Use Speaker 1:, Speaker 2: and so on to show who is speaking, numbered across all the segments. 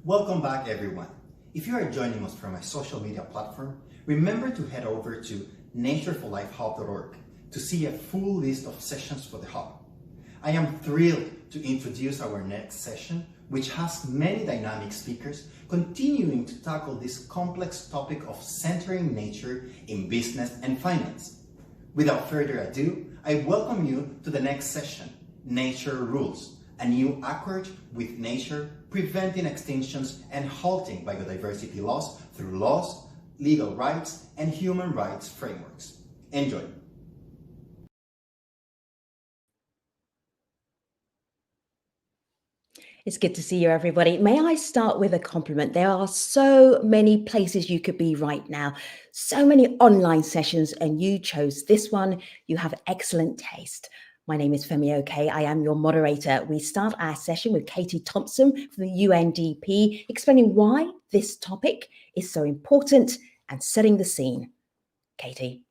Speaker 1: Welcome back, everyone. If you are joining us from a social media platform, remember to head over to natureforlifehub.org to see a full list of sessions for the Hub. I am thrilled to introduce our next session, which has many dynamic speakers continuing to tackle this complex topic of centering nature in business and finance. Without further ado, I welcome you to the next session, Nature Rules, a new accord with nature, preventing extinctions and halting biodiversity loss through laws, legal rights, and human rights frameworks. Enjoy.
Speaker 2: It's good to see you, everybody. May I start with a compliment? There are so many places you could be right now, so many online sessions, and you chose this one. You have excellent taste. My name is Femi Oke. I am your moderator. We start our session with Katie Thompson from the UNDP, explaining why this topic is so important and setting the scene. Katie.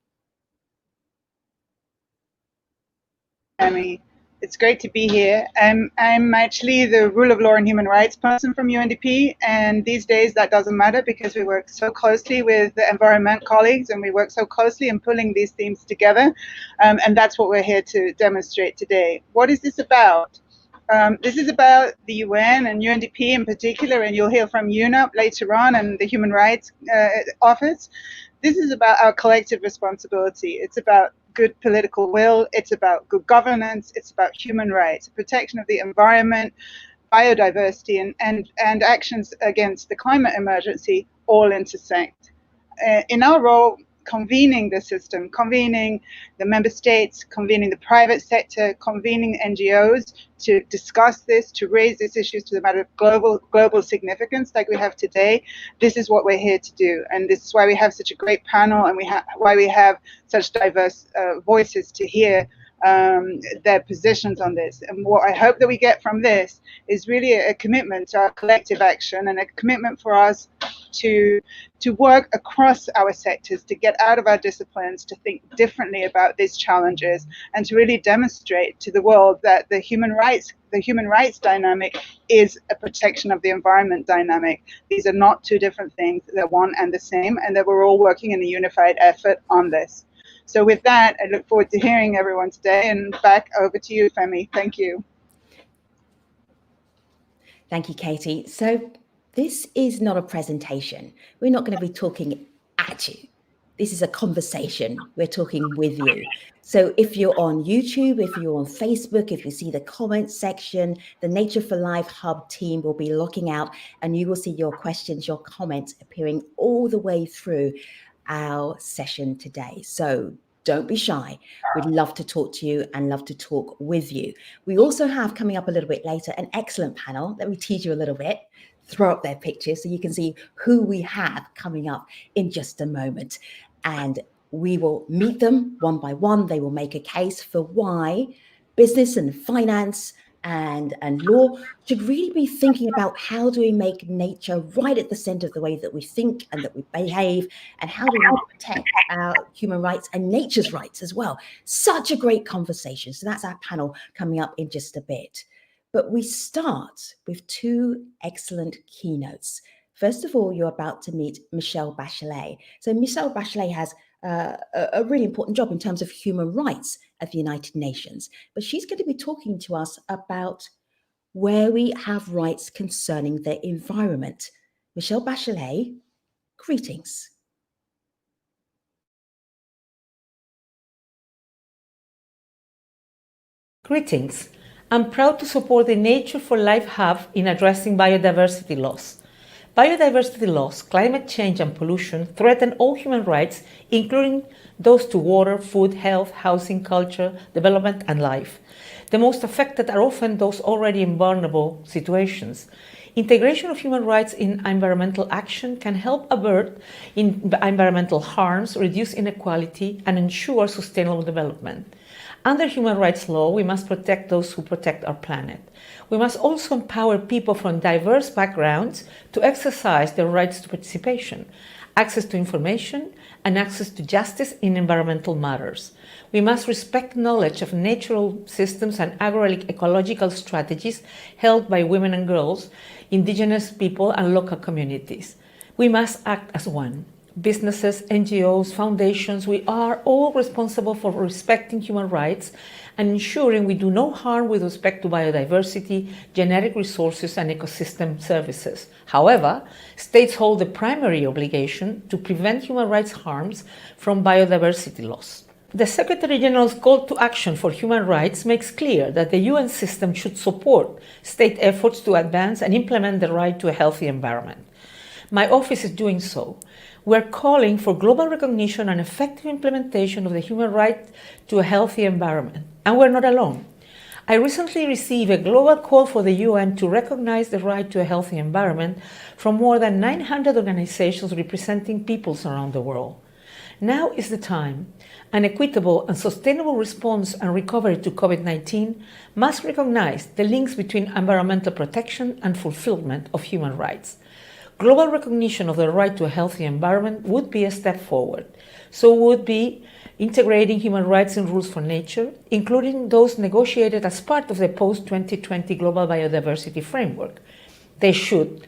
Speaker 3: Femi, it's great to be here. I'm actually the rule of law and human rights person from UNDP, and these days that doesn't matter because we work so closely with the environment colleagues and we work so closely in pulling these themes together, and that's what we're here to demonstrate today. What is this about? This is about the UN and UNDP in particular, and you'll hear from UNEP later on and the Human Rights Office. This is about our collective responsibility. It's about good political will, it's about good governance, it's about human rights, protection of the environment, biodiversity, and actions against the climate emergency all intersect. In our role, convening the system, convening the member states, convening the private sector, convening NGOs to discuss this, to raise these issues to the matter of global significance like we have today. This is what we're here to do, and this is why we have such a great panel, and why we have such diverse voices to hear their positions on this. And what I hope that we get from this is really a commitment to our collective action and a commitment for us to work across our sectors, to get out of our disciplines, to think differently about these challenges, and to really demonstrate to the world that the human rights dynamic is a protection of the environment dynamic. These are not two different things, they're one and the same, and that we're all working in a unified effort on this. So with that, I look forward to hearing everyone today, and back over to you, Femi. Thank you.
Speaker 2: Thank you, Katie. So this is not a presentation. We're not going to be talking at you. This is a conversation. We're talking with you. So if you're on YouTube, if you're on Facebook, if you see the comments section, the Nature for Life Hub team will be looking out, and you will see your questions, your comments appearing all the way through our session today. So don't be shy. We'd love to talk to you and love to talk with you. We also have coming up a little bit later an excellent panel. Let me tease you a little bit, throw up their pictures so you can see who we have coming up in just a moment. And we will meet them one by one. They will make a case for why business and finance and law should really be thinking about how do we make nature right at the center of the way that we think and that we behave, and how do we protect our human rights and nature's rights as well. Such a great conversation. So that's our panel coming up in just a bit. But we start with two excellent keynotes. First of all, you're about to meet Michelle Bachelet. So Michelle Bachelet has a really important job in terms of human rights at the United Nations, but she's going to be talking to us about where we have rights concerning the environment. Michelle Bachelet, greetings.
Speaker 4: Greetings. I'm proud to support the Nature for Life Hub in addressing biodiversity loss. Biodiversity loss, climate change and pollution threaten all human rights, including those to water, food, health, housing, culture, development, and life. The most affected are often those already in vulnerable situations. Integration of human rights in environmental action can help avert environmental harms, reduce inequality, and ensure sustainable development. Under human rights law, we must protect those who protect our planet. We must also empower people from diverse backgrounds to exercise their rights to participation. access to information, and access to justice in environmental matters. We must respect knowledge of natural systems and agroecological strategies held by women and girls, indigenous people, and local communities. We must act as one. Businesses, NGOs, foundations, we are all responsible for respecting human rights and ensuring we do no harm with respect to biodiversity, genetic resources, and ecosystem services. However, states hold the primary obligation to prevent human rights harms from biodiversity loss. The Secretary General's call to action for human rights makes clear that the UN system should support state efforts to advance and implement the right to a healthy environment. My office is doing so. We're calling for global recognition and effective implementation of the human right to a healthy environment. And we're not alone. I recently received a global call for the UN to recognize the right to a healthy environment from more than 900 organizations representing peoples around the world. Now is the time. An equitable and sustainable response and recovery to COVID-19 must recognize the links between environmental protection and fulfillment of human rights. Global recognition of the right to a healthy environment would be a step forward. So would be integrating human rights in rules for nature, including those negotiated as part of the post-2020 Global Biodiversity Framework. They should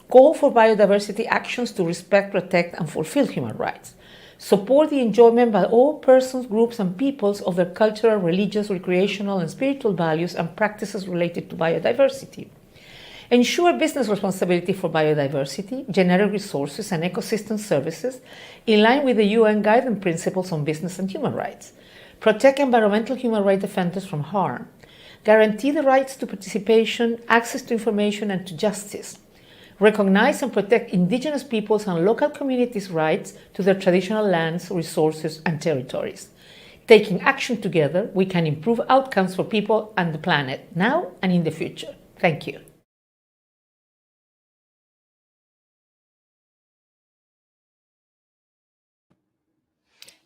Speaker 4: call for biodiversity actions to respect, protect, and fulfill human rights. Support the enjoyment by all persons, groups, and peoples of their cultural, religious, recreational, and spiritual values and practices related to biodiversity. Ensure business responsibility for biodiversity, genetic resources, and ecosystem services in line with the UN guiding principles on business and human rights. Protect environmental human rights defenders from harm. Guarantee the rights to participation, access to information, and to justice. Recognize and protect indigenous peoples and local communities' rights to their traditional lands, resources, and territories. Taking action together, we can improve outcomes for people and the planet now and in the future. Thank you.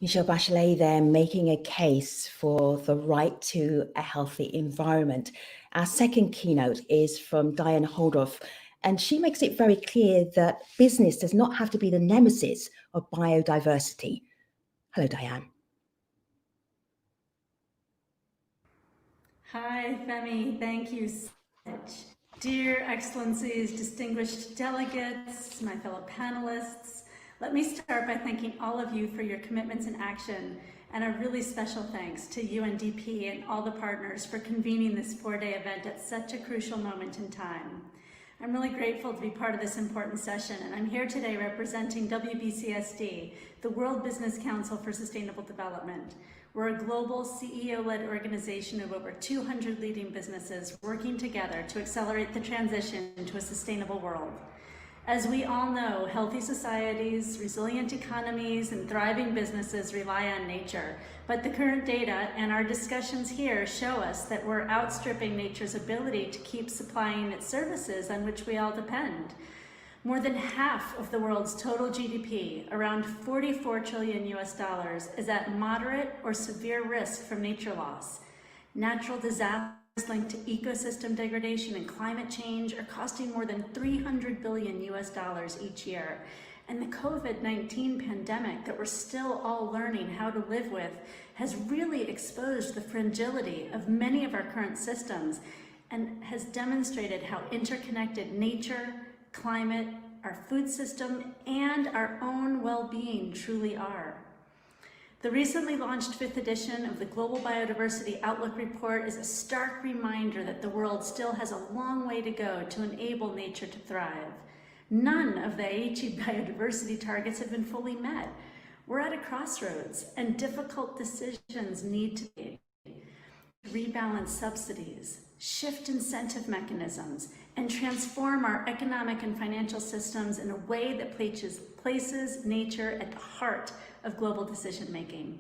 Speaker 2: Michelle Bachelet there making a case for the right to a healthy environment. Our second keynote is from Diane Holdoff, and she makes it very clear that business does not have to be the nemesis of biodiversity. Hello, Diane.
Speaker 5: Hi, Femi. Thank you so much. Dear Excellencies, distinguished delegates, my fellow panelists, let me start by thanking all of you for your commitments and action, and a really special thanks to UNDP and all the partners for convening this 4-day event at such a crucial moment in time. I'm really grateful to be part of this important session, and I'm here today representing WBCSD, the World Business Council for Sustainable Development. We're a global CEO-led organization of over 200 leading businesses working together to accelerate the transition to a sustainable world. As we all know, healthy societies, resilient economies, and thriving businesses rely on nature, but the current data and our discussions here show us that we're outstripping nature's ability to keep supplying its services on which we all depend. More than half of the world's total GDP, around $44 trillion is at moderate or severe risk from nature loss. Natural disasters linked to ecosystem degradation and climate change are costing more than $300 billion each year. And the COVID-19 pandemic that we're still all learning how to live with has really exposed the fragility of many of our current systems and has demonstrated how interconnected nature, climate, our food system, and our own well-being truly are. The recently launched 5th edition of the Global Biodiversity Outlook Report is a stark reminder that the world still has a long way to go to enable nature to thrive. None of the Aichi biodiversity targets have been fully met. We're at a crossroads, and difficult decisions need to be made. Rebalance subsidies, shift incentive mechanisms, and transform our economic and financial systems in a way that places nature at the heart of global decision-making.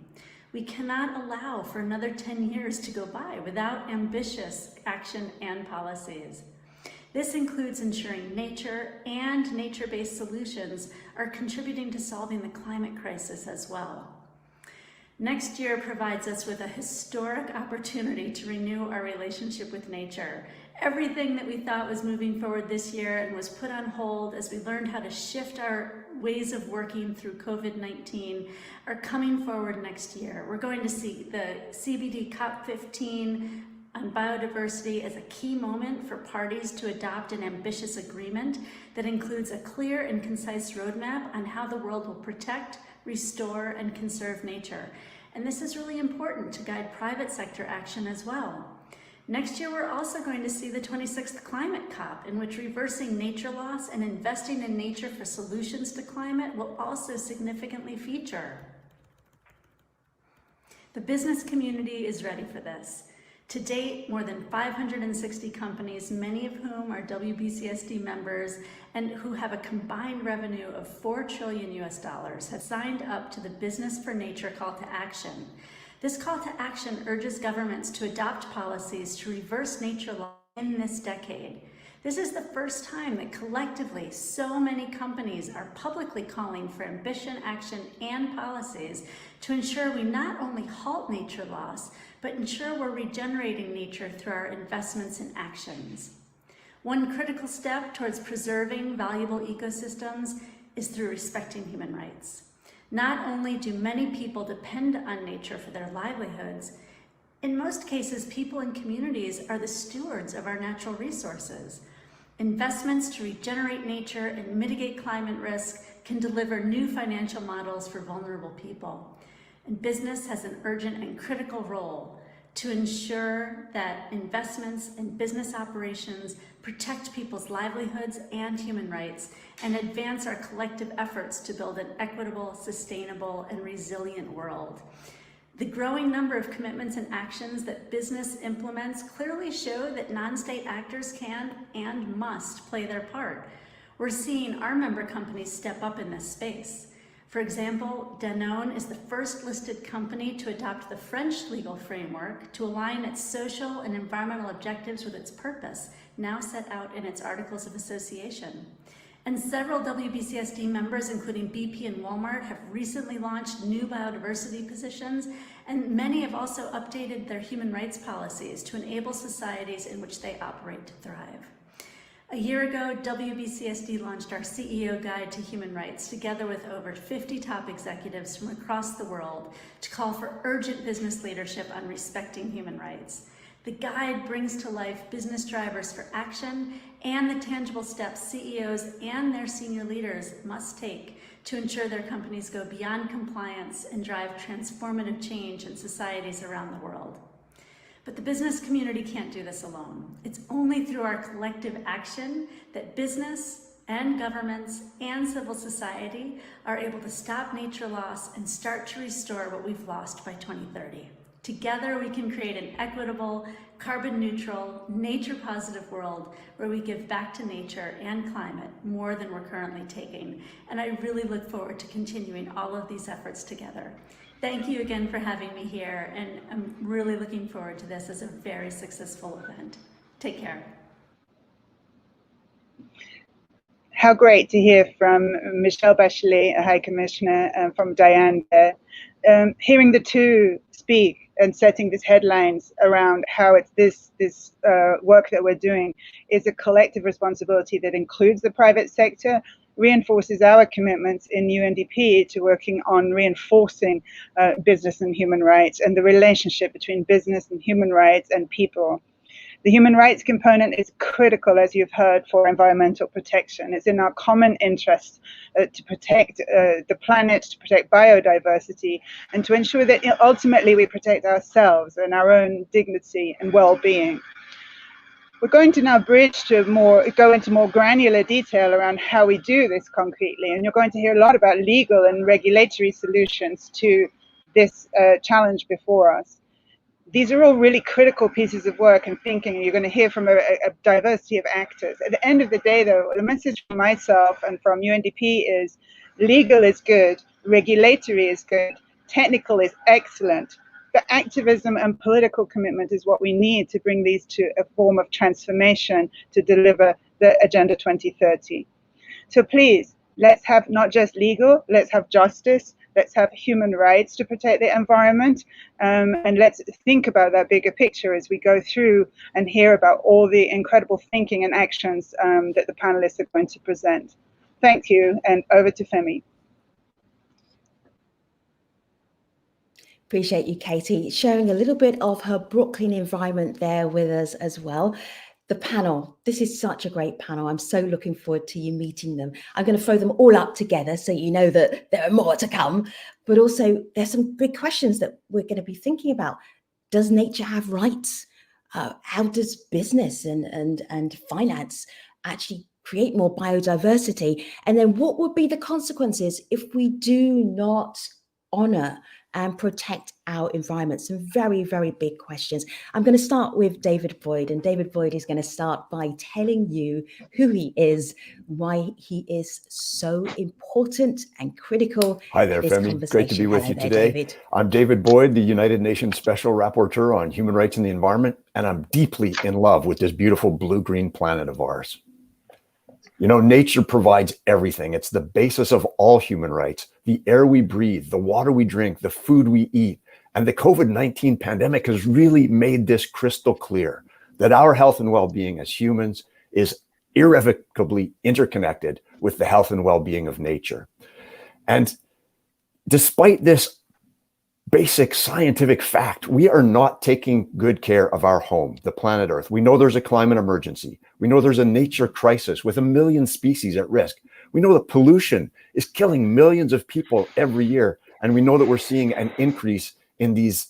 Speaker 5: We cannot allow for another 10 years to go by without ambitious action and policies. This includes ensuring nature and nature-based solutions are contributing to solving the climate crisis as well. Next year provides us with a historic opportunity to renew our relationship with nature. Everything that we thought was moving forward this year and was put on hold as we learned how to shift our ways of working through COVID-19 are coming forward next year. We're going to see the CBD COP15 on biodiversity as a key moment for parties to adopt an ambitious agreement that includes a clear and concise roadmap on how the world will protect, restore, and conserve nature. And this is really important to guide private sector action as well. Next year, we're also going to see the 26th Climate COP, in which reversing nature loss and investing in nature for solutions to climate will also significantly feature. The business community is ready for this. To date, more than 560 companies, many of whom are WBCSD members and who have a combined revenue of $4 trillion have signed up to the Business for Nature call to action. This call to action urges governments to adopt policies to reverse nature law in this decade. This is the first time that collectively so many companies are publicly calling for ambition, action, and policies to ensure we not only halt nature loss, but ensure we're regenerating nature through our investments and actions. One critical step towards preserving valuable ecosystems is through respecting human rights. Not only do many people depend on nature for their livelihoods, in most cases, people and communities are the stewards of our natural resources. Investments to regenerate nature and mitigate climate risk can deliver new financial models for vulnerable people. And business has an urgent and critical role to ensure that investments and business operations protect people's livelihoods and human rights and advance our collective efforts to build an equitable, sustainable, and resilient world. The growing number of commitments and actions that business implements clearly show that non-state actors can and must play their part. We're seeing our member companies step up in this space. For example, Danone is the first listed company to adopt the French legal framework to align its social and environmental objectives with its purpose, now set out in its Articles of Association. And several WBCSD members, including BP and Walmart, have recently launched new biodiversity positions, and many have also updated their human rights policies to enable societies in which they operate to thrive. A year ago, WBCSD launched our CEO Guide to Human Rights, together with over 50 top executives from across the world, to call for urgent business leadership on respecting human rights. The guide brings to life business drivers for action and the tangible steps CEOs and their senior leaders must take to ensure their companies go beyond compliance and drive transformative change in societies around the world. But the business community can't do this alone. It's only through our collective action that business and governments and civil society are able to stop nature loss and start to restore what we've lost by 2030. Together, we can create an equitable, carbon neutral, nature positive world where we give back to nature and climate more than we're currently taking. And I really look forward to continuing all of these efforts together. Thank you again for having me here, and I'm really looking forward to this as a very successful event. Take care.
Speaker 3: How great to hear from Michelle Bachelet, a High Commissioner, and from Diane there. Hearing the two speak and setting these headlines around how it's this work that we're doing is a collective responsibility that includes the private sector, reinforces our commitments in UNDP to working on reinforcing business and human rights and the relationship between business and human rights and people. The human rights component is critical, as you've heard, for environmental protection. It's in our common interest to protect the planet, to protect biodiversity, and to ensure that ultimately we protect ourselves and our own dignity and well-being. We're going to now bridge to go into more granular detail around how we do this concretely, and you're going to hear a lot about legal and regulatory solutions to this challenge before us. These are all really critical pieces of work and thinking, and you're going to hear from a diversity of actors. At the end of the day, though, the message from myself and from UNDP is legal is good, regulatory is good, technical is excellent, but activism and political commitment is what we need to bring these to a form of transformation to deliver the Agenda 2030. So please, let's have not just legal, let's have justice, let's have human rights to protect the environment, and let's think about that bigger picture as we go through and hear about all the incredible thinking and actions that the panelists are going to present. Thank you, and over to Femi.
Speaker 2: Appreciate you, Katie, sharing a little bit of her Brooklyn environment there with us as well. The panel, this is such a great panel. I'm so looking forward to you meeting them. I'm going to throw them all up together so you know that there are more to come, but also there's some big questions that we're going to be thinking about. Does nature have rights? How does business and finance actually create more biodiversity? And then what would be the consequences if we do not honor and protect our environment? Some very, very big questions. I'm going to start with David Boyd, and David Boyd is going to start by telling you who he is, why he is so important and critical.
Speaker 6: Hi there, Femi. Great to be with you today.
Speaker 2: David.
Speaker 6: I'm David Boyd, the United Nations Special Rapporteur on Human Rights and the Environment, and I'm deeply in love with this beautiful blue-green planet of ours. You know, nature provides everything. It's the basis of all human rights. The air we breathe, the water we drink, the food we eat. And the COVID-19 pandemic has really made this crystal clear that our health and well-being as humans is irrevocably interconnected with the health and well-being of nature. And despite this basic scientific fact, we are not taking good care of our home, the planet Earth. We know there's a climate emergency. We know there's a nature crisis with 1 million species at risk. We know that pollution is killing millions of people every year. And we know that we're seeing an increase in these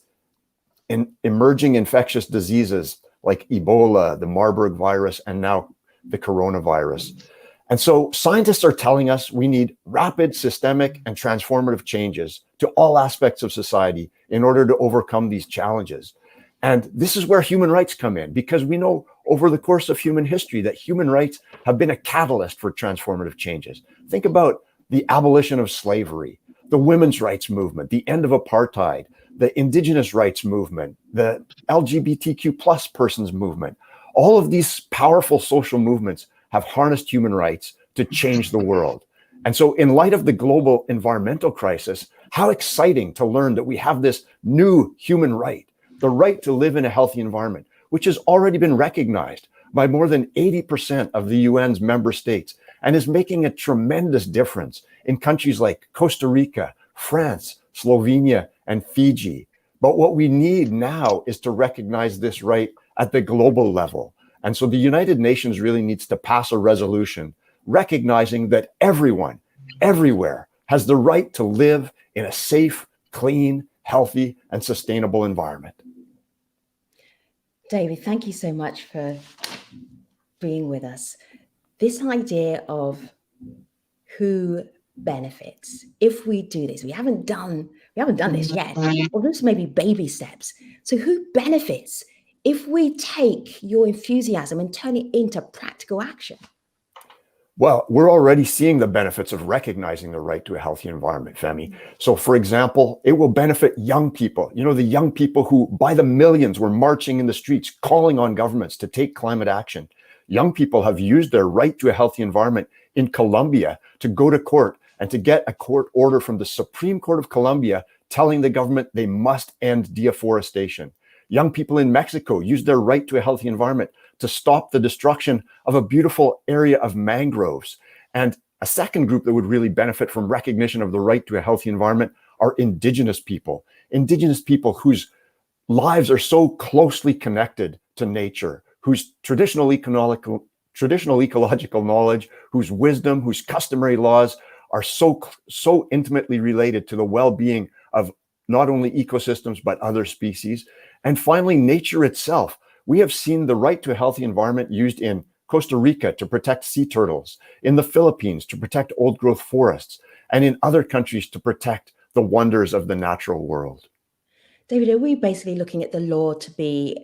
Speaker 6: emerging infectious diseases like Ebola, the Marburg virus, and now the coronavirus. And so scientists are telling us we need rapid, systemic, and transformative changes to all aspects of society in order to overcome these challenges. And this is where human rights come in, because we know over the course of human history that human rights have been a catalyst for transformative changes. Think about the abolition of slavery, the women's rights movement, the end of apartheid, the indigenous rights movement, the LGBTQ plus persons movement. All of these powerful social movements have harnessed human rights to change the world. And so in light of the global environmental crisis, how exciting to learn that we have this new human right, the right to live in a healthy environment, which has already been recognized by more than 80% of the UN's member states and is making a tremendous difference in countries like Costa Rica, France, Slovenia, and Fiji. But what we need now is to recognize this right at the global level. And so the United Nations really needs to pass a resolution recognizing that everyone, everywhere, has the right to live in a safe, clean, healthy, and sustainable environment.
Speaker 2: David, thank you so much for being with us. This idea of who benefits if we do this, we haven't done this yet, or this may be baby steps. So who benefits if we take your enthusiasm and turn it into practical action?
Speaker 6: Well, we're already seeing the benefits of recognizing the right to a healthy environment, Femi. So, for example, it will benefit young people. You know, the young people who by the millions were marching in the streets, calling on governments to take climate action. Young people have used their right to a healthy environment in Colombia to go to court and to get a court order from the Supreme Court of Colombia telling the government they must end deforestation. Young people in Mexico use their right to a healthy environment to stop the destruction of a beautiful area of mangroves. And a second group that would really benefit from recognition of the right to a healthy environment are indigenous people whose lives are so closely connected to nature, whose traditional ecological knowledge, whose wisdom, whose customary laws are so intimately related to the well-being of not only ecosystems, but other species. And finally, nature itself. We have seen the right to a healthy environment used in Costa Rica to protect sea turtles, in the Philippines to protect old growth forests, and in other countries to protect the wonders of the natural world.
Speaker 2: David, are we basically looking at the law to be,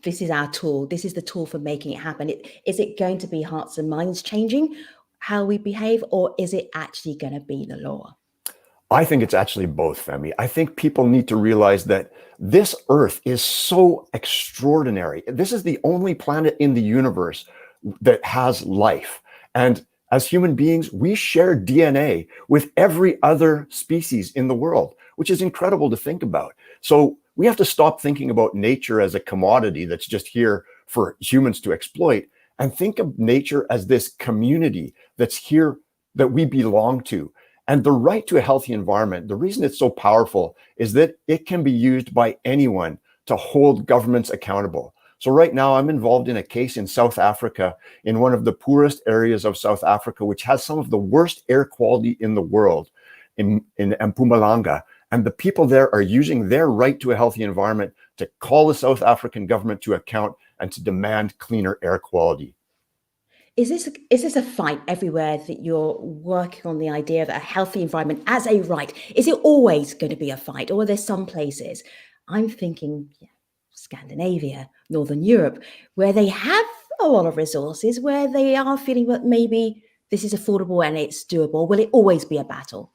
Speaker 2: this is our tool, this is the tool for making it happen? Is it going to be hearts and minds changing how we behave, or is it actually going to be the law?
Speaker 6: I think it's actually both, Femi. I think people need to realize that this Earth is so extraordinary. This is the only planet in the universe that has life. And as human beings, we share DNA with every other species in the world, which is incredible to think about. So we have to stop thinking about nature as a commodity that's just here for humans to exploit, and think of nature as this community that's here that we belong to. And the right to a healthy environment, the reason it's so powerful is that it can be used by anyone to hold governments accountable. So right now I'm involved in a case in South Africa, in one of the poorest areas of South Africa, which has some of the worst air quality in the world, in Mpumalanga. And the people there are using their right to a healthy environment to call the South African government to account and to demand cleaner air quality.
Speaker 2: Is this a fight everywhere that you're working on the idea of a healthy environment as a right? Is it always going to be a fight, or are there some places? I'm thinking Scandinavia, Northern Europe, where they have a lot of resources, where they are feeling that maybe this is affordable and it's doable. Will it always be a battle?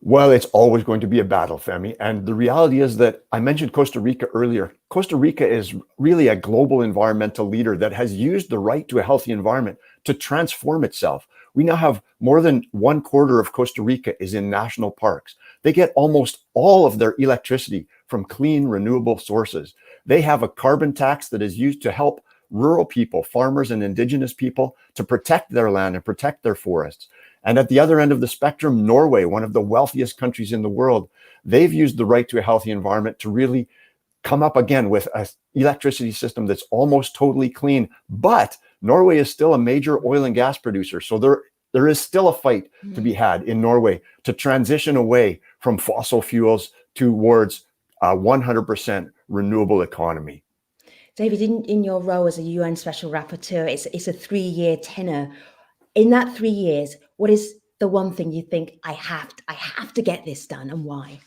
Speaker 6: Well, it's always going to be a battle, Femi. And the reality is that I mentioned Costa Rica earlier. Costa Rica is really a global environmental leader that has used the right to a healthy environment to transform itself. We now have more than 1/4 of Costa Rica is in national parks. They get almost all of their electricity from clean, renewable sources. They have a carbon tax that is used to help rural people, farmers and indigenous people, to protect their land and protect their forests. And at the other end of the spectrum, Norway, one of the wealthiest countries in the world, they've used the right to a healthy environment to really come up again with an electricity system that's almost totally clean. But Norway is still a major oil and gas producer. So there is still a fight to be had in Norway to transition away from fossil fuels towards a 100% renewable economy.
Speaker 2: David, in your role as a UN Special Rapporteur, it's a 3-year tenure. In that 3 years, what is the one thing you think I have to get this done, and why?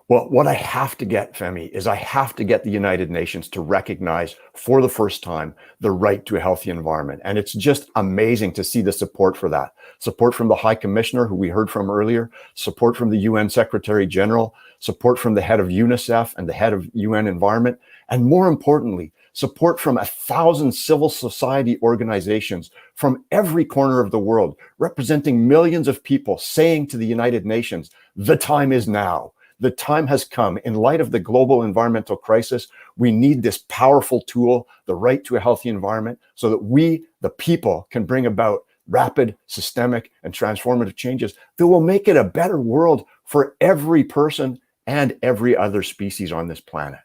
Speaker 6: Well, what I have to get, Femi, is I have to get the United Nations to recognize for the first time the right to a healthy environment. And it's just amazing to see the support for that. Support from the High Commissioner, who we heard from earlier, support from the UN Secretary General, support from the head of UNICEF and the head of UN Environment, and more importantly, support from 1,000 civil society organizations from every corner of the world, representing millions of people, saying to the United Nations, the time is now. The time has come. In light of the global environmental crisis, we need this powerful tool, the right to a healthy environment, so that we, the people, can bring about rapid, systemic, and transformative changes that will make it a better world for every person and every other species on this planet.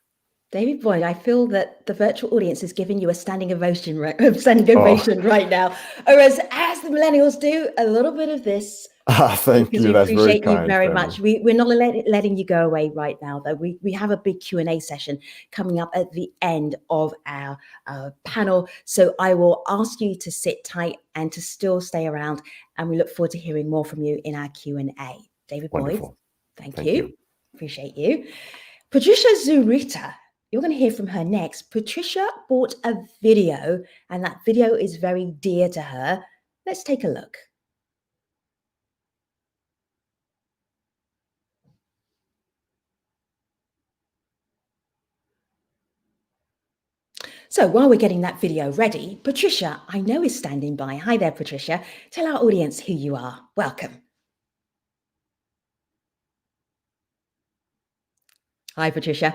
Speaker 2: David Boyd, I feel that the virtual audience is giving you a standing ovation right now. Or as the millennials do, a little bit of this.
Speaker 6: Thank you. That's very kind.
Speaker 2: We appreciate you very much. We're not letting you go away right now, though. We have a big Q&A session coming up at the end of our panel. So I will ask you to sit tight and to still stay around. And we look forward to hearing more from you in our Q&A. David Boyd, thank you. Appreciate you. Patricia Zurita, you're going to hear from her next. Patricia bought a video, and that video is very dear to her. Let's take a look. So while we're getting that video ready, Patricia, I know, is standing by. Hi there, Patricia. Tell our audience who you are. Welcome. Hi, Patricia.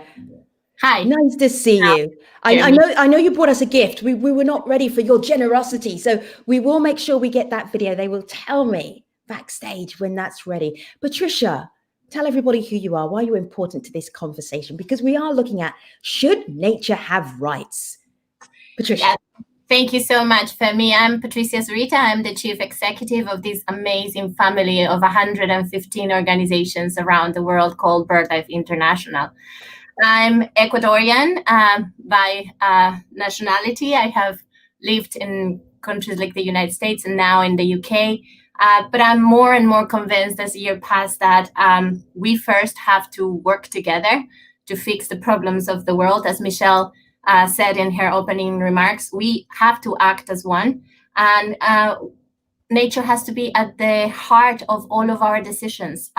Speaker 7: Hi.
Speaker 2: Nice to see you. I know you brought us a gift. We were not ready for your generosity, so we will make sure we get that video. They will tell me backstage when that's ready. Patricia, tell everybody who you are, why you're important to this conversation, because we are looking at, should nature have rights? Patricia.
Speaker 7: Yeah, thank you so much, Femi. I'm Patricia Rita. I'm the chief executive of this amazing family of 115 organizations around the world called BirdLife International. I'm Ecuadorian by nationality. I have lived in countries like the United States and now in the UK. But I'm more and more convinced as the year passed that we first have to work together to fix the problems of the world. As Michelle said in her opening remarks, we have to act as one. And nature has to be at the heart of all of our decisions.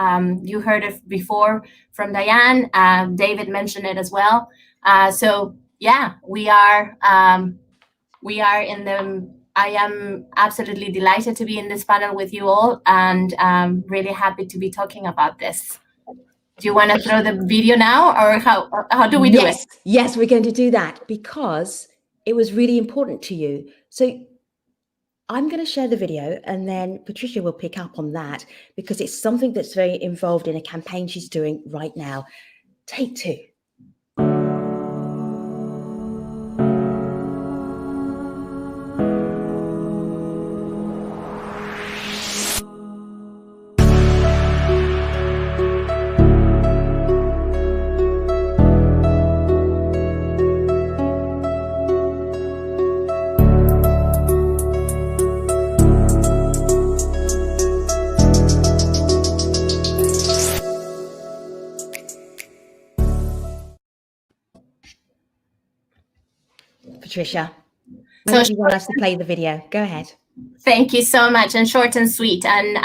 Speaker 7: You heard it before from Diane. David mentioned it as well. So yeah, we are in the. I am absolutely delighted to be in this panel with you all, and really happy to be talking about this. Do you want to throw the video now, or how do we do it?
Speaker 2: Yes, we're going to do that because it was really important to you. So I'm going to share the video and then Patricia will pick up on that because it's something that's very involved in a campaign she's doing right now. Take 2. Patricia, so you want us to play the video? Go ahead.
Speaker 7: Thank you so much, and short and sweet, and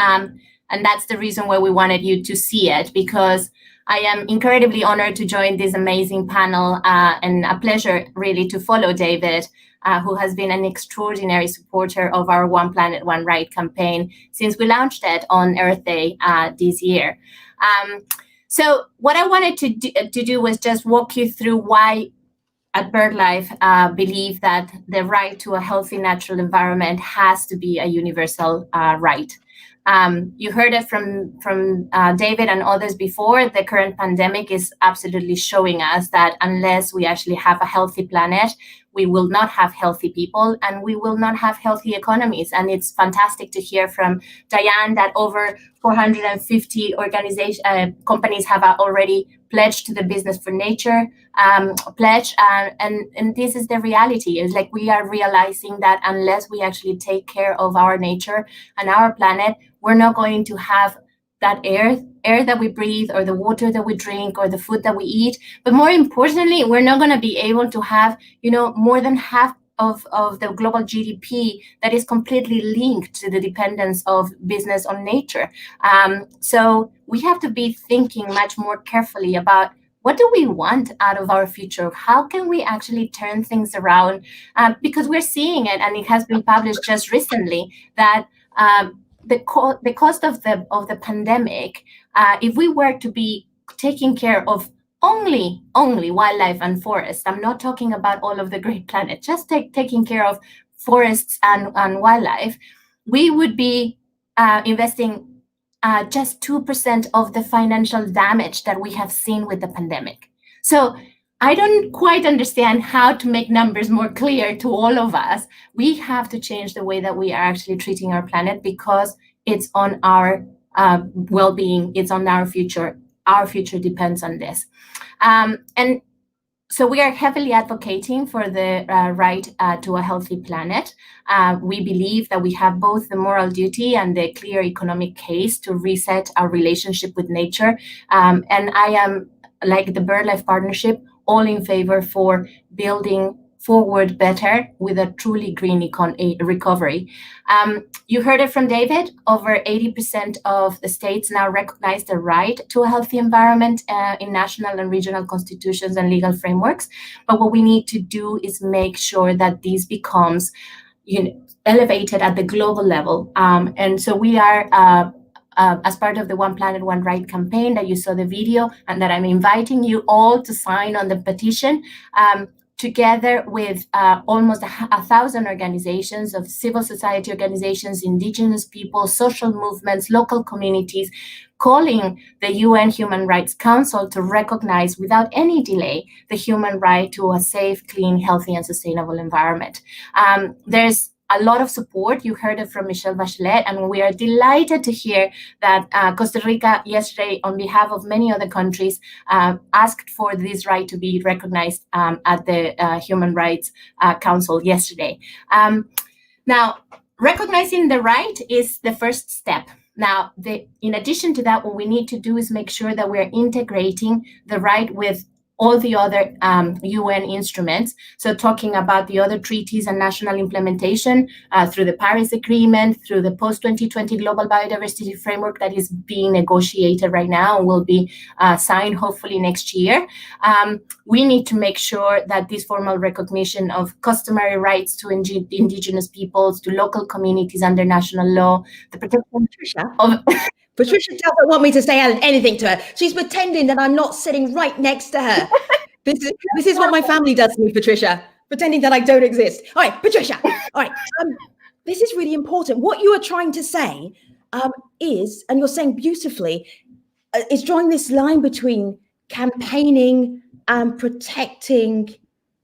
Speaker 7: that's the reason why we wanted you to see it, because I am incredibly honored to join this amazing panel, and a pleasure really to follow David, who has been an extraordinary supporter of our One Planet, One Right campaign since we launched it on Earth Day this year. So what I wanted to do was just walk you through why at BirdLife believe that the right to a healthy natural environment has to be a universal right. You heard it from David and others before. The current pandemic is absolutely showing us that unless we actually have a healthy planet, we will not have healthy people and we will not have healthy economies. And it's fantastic to hear from Diane that over 450 companies have already pledged to the Business for Nature pledge. And this is the reality. It's like we are realizing that unless we actually take care of our nature and our planet, we're not going to have that air that we breathe, or the water that we drink, or the food that we eat. But more importantly, we're not going to be able to have, more than half of the global GDP that is completely linked to the dependence of business on nature. So we have to be thinking much more carefully about what do we want out of our future? How can we actually turn things around? Because we're seeing it, and it has been published just recently, that the cost of the pandemic, if we were to be taking care of only wildlife and forests, I'm not talking about all of the great planet, just taking care of forests and wildlife, we would be investing just 2% of the financial damage that we have seen with the pandemic. So I don't quite understand how to make numbers more clear to all of us. We have to change the way that we are actually treating our planet, because it's on our well-being, it's on our future. Our future depends on this. And so we are heavily advocating for the right to a healthy planet. We believe that we have both the moral duty and the clear economic case to reset our relationship with nature. And I am, like the BirdLife Partnership, all in favor for building forward better with a truly green recovery. You heard it from David. Over 80% of the states now recognize the right to a healthy environment in national and regional constitutions and legal frameworks. But what we need to do is make sure that this becomes elevated at the global level. And so we are as part of the One Planet, One Right campaign that you saw the video, and that I'm inviting you all to sign on the petition, together with almost 1,000 organizations of civil society organizations, indigenous people, social movements, local communities, calling the UN Human Rights Council to recognize without any delay the human right to a safe, clean, healthy, and sustainable environment. There's a lot of support. You heard it from Michelle Bachelet, and we are delighted to hear that Costa Rica yesterday, on behalf of many other countries, asked for this right to be recognized at the Human Rights Council yesterday. Now, recognizing the right is the first step. Now, in addition to that, what we need to do is make sure that we're integrating the right with all the other UN instruments. So talking about the other treaties and national implementation through the Paris Agreement, through the post-2020 Global Biodiversity Framework that is being negotiated right now and will be signed hopefully next year. We need to make sure that this formal recognition of customary rights to indigenous peoples, to local communities under national law, the protection of...
Speaker 2: Patricia doesn't want me to say anything to her. She's pretending that I'm not sitting right next to her. This is what my family does to me, Patricia, pretending that I don't exist. All right, Patricia. All right. this is really important. What you are trying to say is, and you're saying beautifully, is drawing this line between campaigning and protecting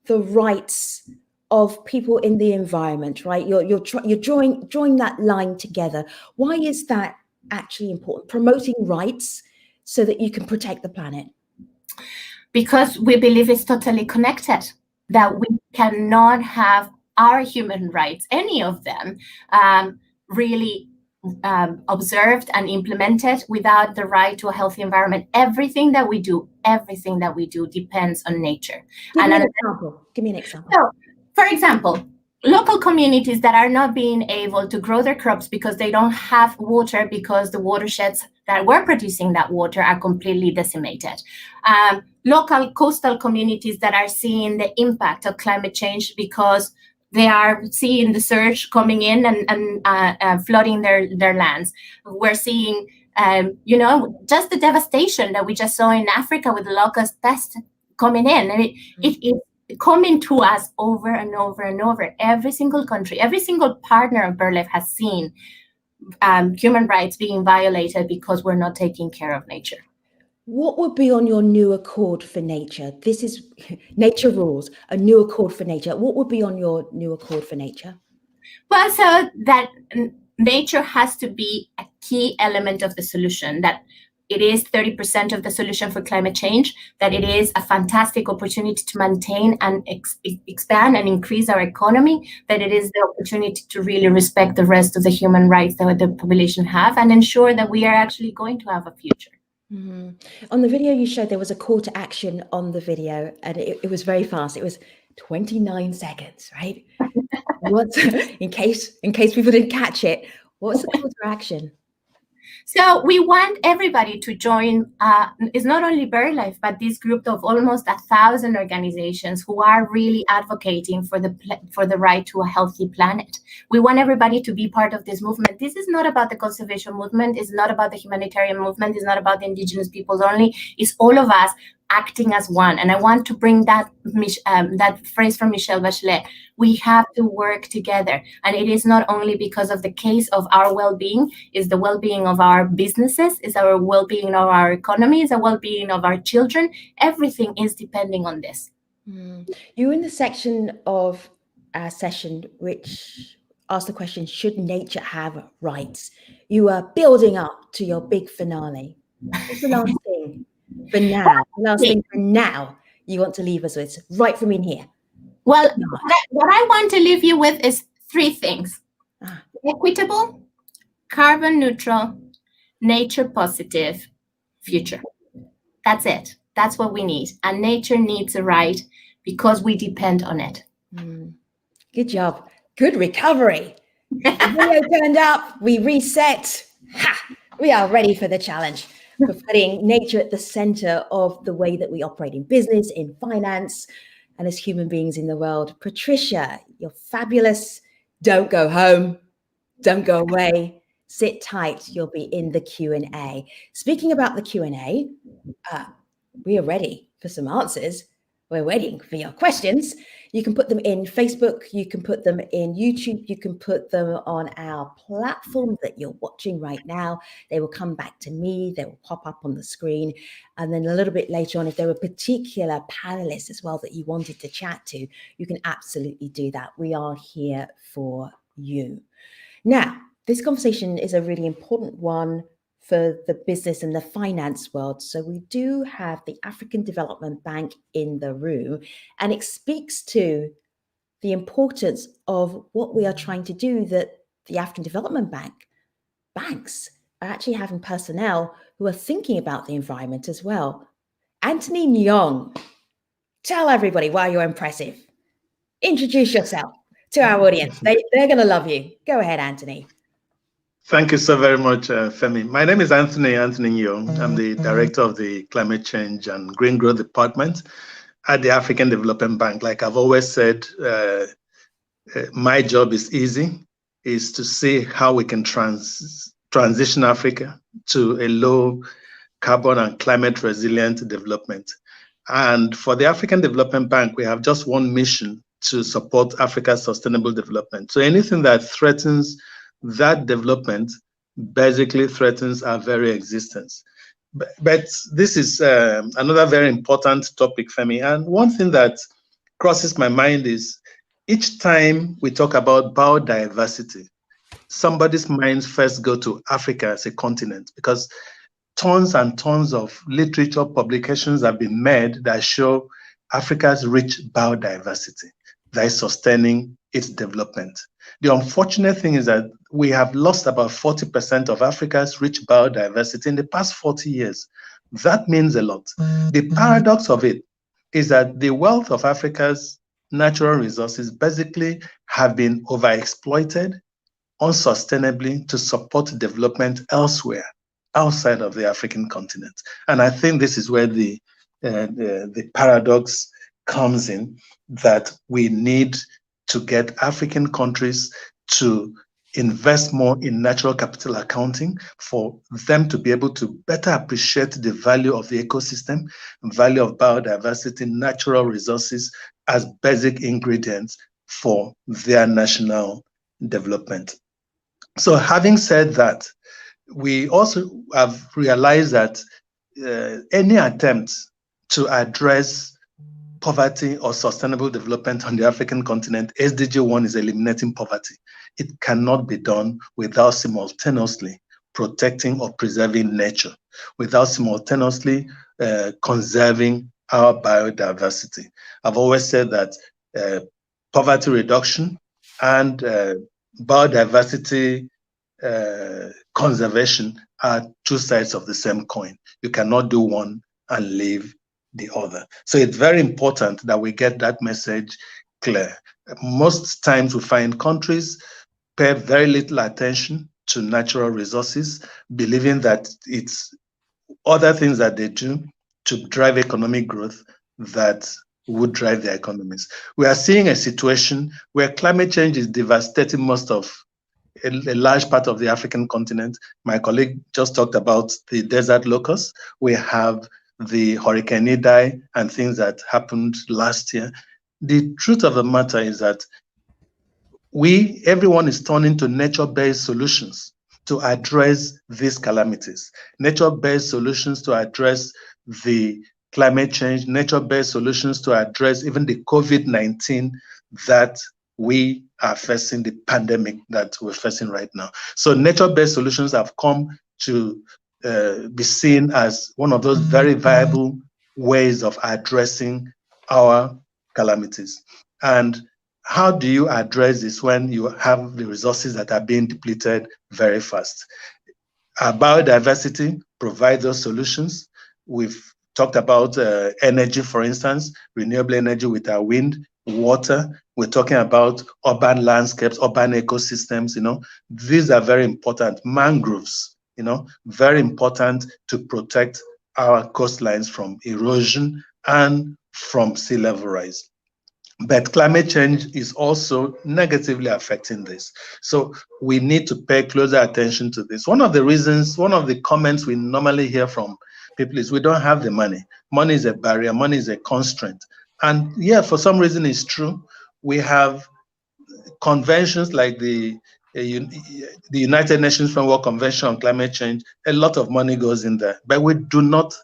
Speaker 2: the rights of people in the environment, right? You're drawing that line together. Why is that actually important? Promoting rights so that you can protect the planet.
Speaker 7: Because we believe it's totally connected, that we cannot have our human rights, any of them, really observed and implemented without the right to a healthy environment. Everything that we do depends on nature.
Speaker 2: Give me an example.
Speaker 7: So, for example, local communities that are not being able to grow their crops because they don't have water, because the watersheds that were producing that water are completely decimated. Local coastal communities that are seeing the impact of climate change because they are seeing the surge coming in and flooding their lands. We're seeing, just the devastation that we just saw in Africa with the locust pest coming in. And it is coming to us over and over and over. Every single country, every single partner of BirdLife has seen human rights being violated because we're not taking care of nature.
Speaker 2: What would be on your new accord for nature? This is nature rules, a new accord for nature. What would be on your new accord for nature?
Speaker 7: Well, so that nature has to be a key element of the solution, that it is 30% of the solution for climate change, that it is a fantastic opportunity to maintain and expand and increase our economy, that it is the opportunity to really respect the rest of the human rights that the population have and ensure that we are actually going to have a future.
Speaker 2: Mm-hmm. On the video you showed, there was a call to action on the video, and it was very fast. It was 29 seconds, right? In case people didn't catch it, what's the call to action?
Speaker 7: So we want everybody to join. It's not only BirdLife, but this group of almost 1,000 organizations who are really advocating for the right to a healthy planet. We want everybody to be part of this movement. This is not about the conservation movement. It's not about the humanitarian movement. It's not about the indigenous peoples only. It's all of us acting as one. And I want to bring that phrase from Michelle Bachelet. We have to work together. And it is not only because of the case of our well-being, it's the well-being of our businesses, it's our well-being of our economy, it's the well-being of our children. Everything is depending on this.
Speaker 2: You're in the section of our session which asked the question, should nature have rights? You are building up to your big finale. What's the last thing? For now, you want to leave us with, right from in here?
Speaker 7: Well, what I want to leave you with is 3 things. Equitable, carbon neutral, nature positive future. That's it. That's what we need. And nature needs a right because we depend on it.
Speaker 2: Good job. Good recovery. The video turned up. We reset. We are ready for the challenge. For putting nature at the center of the way that we operate in business, in finance, and as human beings in the world. Patricia, you're fabulous. Don't go home. Don't go away. Sit tight. You'll be in the Q&A. Speaking about the Q&A, we are ready for some answers. We're waiting for your questions. You can put them in Facebook. You can put them in YouTube. You can put them on our platform that you're watching right now. They will come back to me. They will pop up on the screen. And then a little bit later on, if there were particular panelists as well that you wanted to chat to, you can absolutely do that. We are here for you. Now, this conversation is a really important one for the business and the finance world. So we do have the African Development Bank in the room, and it speaks to the importance of what we are trying to do, that the African Development banks are actually having personnel who are thinking about the environment as well. Anthony Nyong, tell everybody why you're impressive. Introduce yourself to our audience. They're going to love you. Go ahead, Anthony.
Speaker 8: Thank you so very much, Femi. My name is Anthony Nyong. I'm the director of the Climate Change and Green Growth Department at the African Development Bank. Like I've always said, my job is easy, is to see how we can transition Africa to a low carbon and climate resilient development. And for the African Development Bank, we have just one mission to support Africa's sustainable development. So anything that threatens that development basically threatens our very existence. But this is another very important topic, Femi. And one thing that crosses my mind is each time we talk about biodiversity, somebody's minds first go to Africa as a continent, because tons and tons of literature publications have been made that show Africa's rich biodiversity that is sustaining its development. The unfortunate thing is that we have lost about 40% of Africa's rich biodiversity in the past 40 years. That means a lot. The paradox of it is that the wealth of Africa's natural resources basically have been overexploited unsustainably to support development elsewhere, outside of the African continent. And I think this is where the paradox comes in, that we need to get African countries to invest more in natural capital accounting for them to be able to better appreciate the value of the ecosystem, value of biodiversity, natural resources as basic ingredients for their national development. So having said that, we also have realized that any attempt to address poverty or sustainable development on the African continent, SDG 1 is eliminating poverty. It cannot be done without simultaneously protecting or preserving nature, without simultaneously conserving our biodiversity. I've always said that poverty reduction and biodiversity conservation are two sides of the same coin. You cannot do one and leave the other. So it's very important that we get that message clear. Most times we find countries pay very little attention to natural resources, believing that it's other things that they do to drive economic growth that would drive their economies. We are seeing a situation where climate change is devastating most of a large part of the African continent. My colleague just talked about the desert locusts. We have the Hurricane Idai and things that happened last year. The truth of the matter is that everyone is turning to nature-based solutions to address these calamities. Nature-based solutions to address the climate change, nature-based solutions to address even the COVID-19 that we are facing, the pandemic that we're facing right now. So nature-based solutions have come to be seen as one of those very viable ways of addressing our calamities. And how do you address this when you have the resources that are being depleted very fast? Our biodiversity provides those solutions. We've talked about energy, for instance, renewable energy with our wind, water. We're talking about urban landscapes, urban ecosystems, These are very important. Mangroves, very important to protect our coastlines from erosion and from sea level rise. But climate change is also negatively affecting this. So we need to pay closer attention to this. One of the comments we normally hear from people is we don't have the money. Money is a barrier, money is a constraint. And yeah, for some reason it's true. We have conventions like the United Nations Framework Convention on Climate Change. A lot of money goes in there, but we do not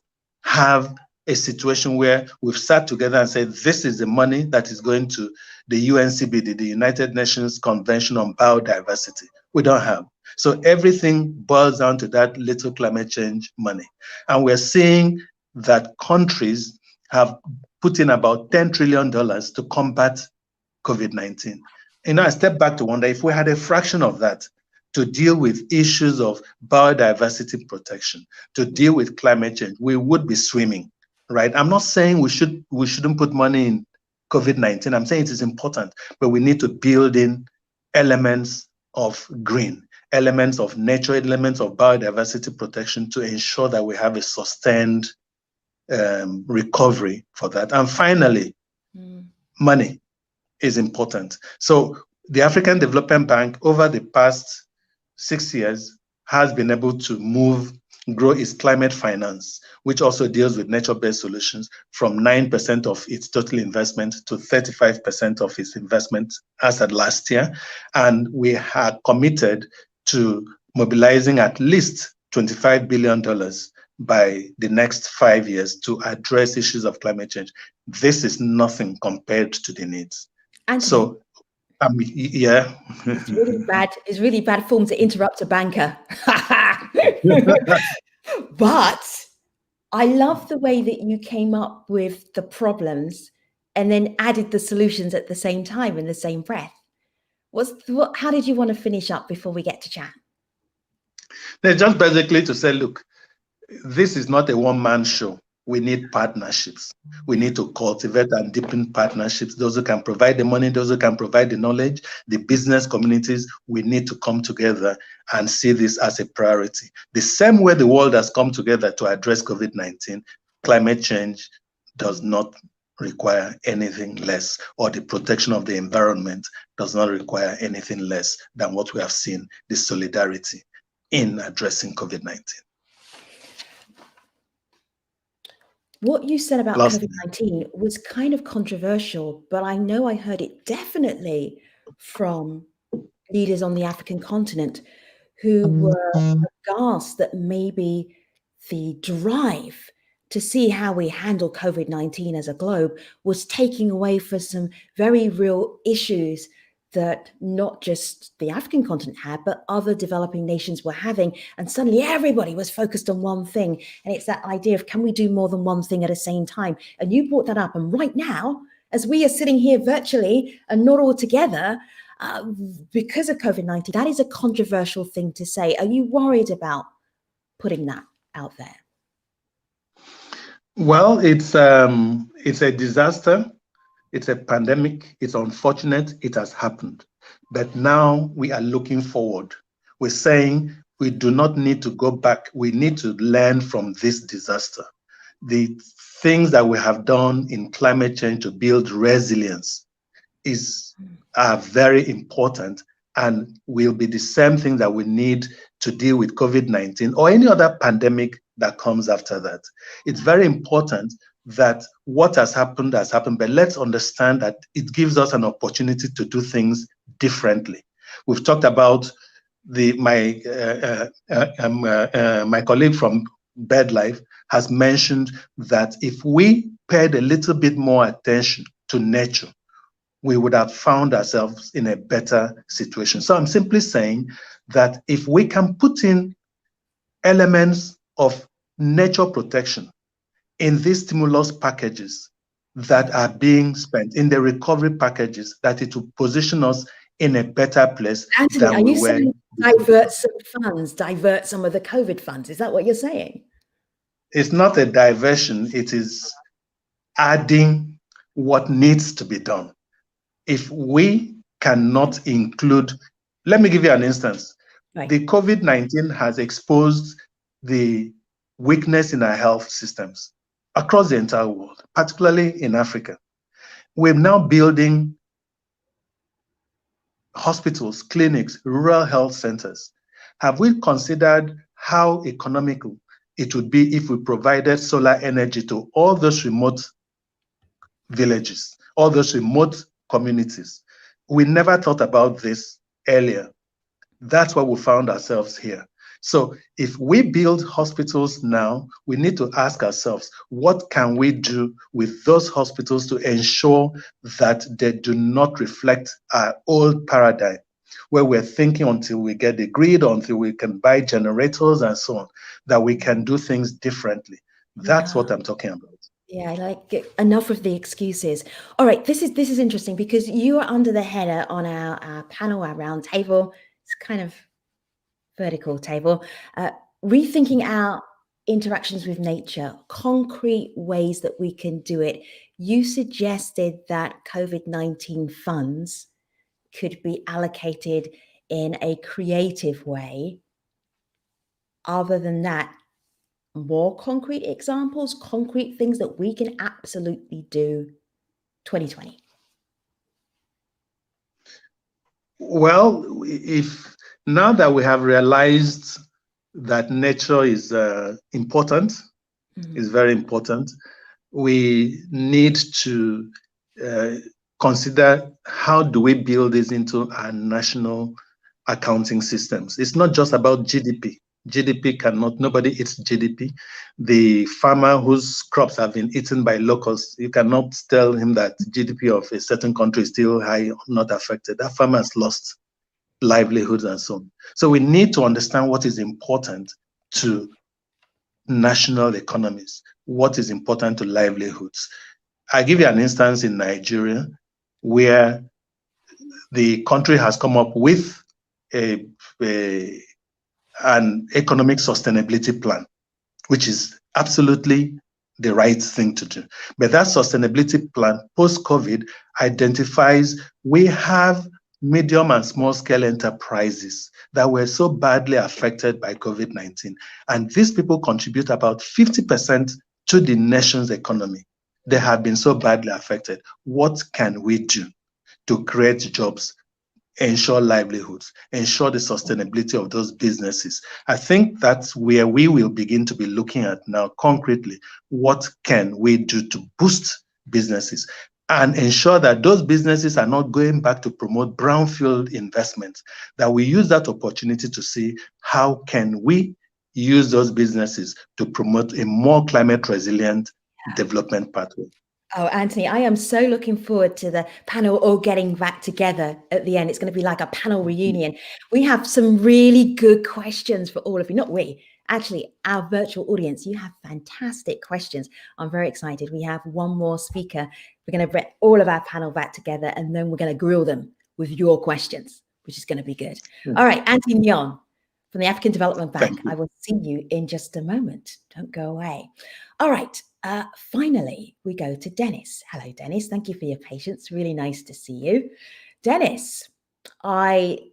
Speaker 8: have a situation where we've sat together and said, this is the money that is going to the UNCBD, the United Nations Convention on Biodiversity. We don't have. So everything boils down to that little climate change money. And we're seeing that countries have put in about $10 trillion to combat COVID-19. I step back to wonder if we had a fraction of that to deal with issues of biodiversity protection, to deal with climate change, we would be swimming, right? I'm not saying we shouldn't put money in COVID-19. I'm saying it is important, but we need to build in elements of green, elements of nature, elements of biodiversity protection to ensure that we have a sustained recovery for that. And finally, money is important. So the African Development Bank over the past 6 years has been able to move grow its climate finance, which also deals with nature-based solutions, from 9% of its total investment to 35% of its investment as at last year. And we are committed to mobilizing at least $25 billion by the next 5 years to address issues of climate change. This is nothing compared to the needs.
Speaker 2: Anthony,
Speaker 8: So, yeah.
Speaker 2: It's really bad form to interrupt a banker. But I love the way that you came up with the problems and then added the solutions at the same time in the same breath. How did you want to finish up before we get to chat?
Speaker 8: Just basically to say, look, this is not a one-man show. We need partnerships. We need to cultivate and deepen partnerships. Those who can provide the money, those who can provide the knowledge, the business communities, we need to come together and see this as a priority. The same way the world has come together to address COVID-19, climate change does not require anything less, or the protection of the environment does not require anything less than what we have seen, the solidarity in addressing COVID-19.
Speaker 2: What you said about COVID-19 was kind of controversial, but I know I heard it definitely from leaders on the African continent who were aghast that maybe the drive to see how we handle COVID-19 as a globe was taking away for some very real issues that not just the African continent had, but other developing nations were having. And suddenly everybody was focused on one thing. And it's that idea of, can we do more than one thing at the same time? And you brought that up. And right now, as we are sitting here virtually and not all together, because of COVID-19, that is a controversial thing to say. Are you worried about putting that out there?
Speaker 8: Well, it's a disaster. It's a pandemic. It's unfortunate. It has happened. But now we are looking forward. We're saying we do not need to go back. We need to learn from this disaster. The things that we have done in climate change to build resilience are very important, and will be the same thing that we need to deal with COVID-19 or any other pandemic that comes after that. It's very important that what has happened, but let's understand that it gives us an opportunity to do things differently. We've talked about my colleague from BirdLife has mentioned that if we paid a little bit more attention to nature, we would have found ourselves in a better situation. So I'm simply saying that if we can put in elements of nature protection in these stimulus packages that are being spent, in the recovery packages, that it will position us in a better place.
Speaker 2: Anthony,
Speaker 8: than
Speaker 2: are
Speaker 8: we
Speaker 2: you
Speaker 8: were.
Speaker 2: saying divert some of the COVID funds? Is that what you're saying?
Speaker 8: It's not a diversion, it is adding what needs to be done. If we cannot include, let me give you an instance.
Speaker 2: Right.
Speaker 8: The COVID-19 has exposed the weakness in our health systems across the entire world, particularly in Africa. We're now building hospitals, clinics, rural health centers. Have we considered how economical it would be if we provided solar energy to all those remote villages, all those remote communities? We never thought about this earlier. That's why we found ourselves here. So if we build hospitals now, we need to ask ourselves, what can we do with those hospitals to ensure that they do not reflect our old paradigm, where we're thinking until we get the grid, until we can buy generators and so on, that we can do things differently. That's what I'm talking about.
Speaker 2: Yeah, like enough of the excuses. All right, this is interesting because you are under the header on our panel, our round table. It's kind of vertical table, rethinking our interactions with nature, concrete ways that we can do it. You suggested that COVID-19 funds could be allocated in a creative way. Other than that, more concrete examples, concrete things that we can absolutely do 2020.
Speaker 8: Well, if now that we have realized that nature is important, is very important. We need to consider how do we build this into our national accounting systems. It's not just about GDP. GDP cannot, nobody eats GDP. The farmer whose crops have been eaten by locusts, you cannot tell him that GDP of a certain country is still high, not affected. That farmer has lost livelihoods and so on. So we need to understand what is important to national economies, what is important to livelihoods. I give you an instance in Nigeria where the country has come up with an economic sustainability plan, which is absolutely the right thing to do. But that sustainability plan post-COVID identifies we have medium and small scale enterprises that were so badly affected by COVID-19. And these people contribute about 50% to the nation's economy. They have been so badly affected. What can we do to create jobs, ensure livelihoods, ensure the sustainability of those businesses? I think that's where we will begin to be looking at now concretely. What can we do to boost businesses and ensure that those businesses are not going back to promote brownfield investments, that we use that opportunity to see how can we use those businesses to promote a more climate resilient development pathway.
Speaker 2: Oh, Anthony, I am so looking forward to the panel all getting back together at the end. It's going to be like a panel reunion. We have some really good questions for all of you. Not we, actually, our virtual audience. You have fantastic questions. I'm very excited. We have one more speaker. We're going to bring all of our panel back together, and then we're going to grill them with your questions, which is going to be good. All right, Anthony Nyon from the African Development Bank. I will see you in just a moment. Don't go away. All right. Finally, we go to Dennis. Hello, Dennis. Thank you for your patience. Really nice to see you. Dennis, I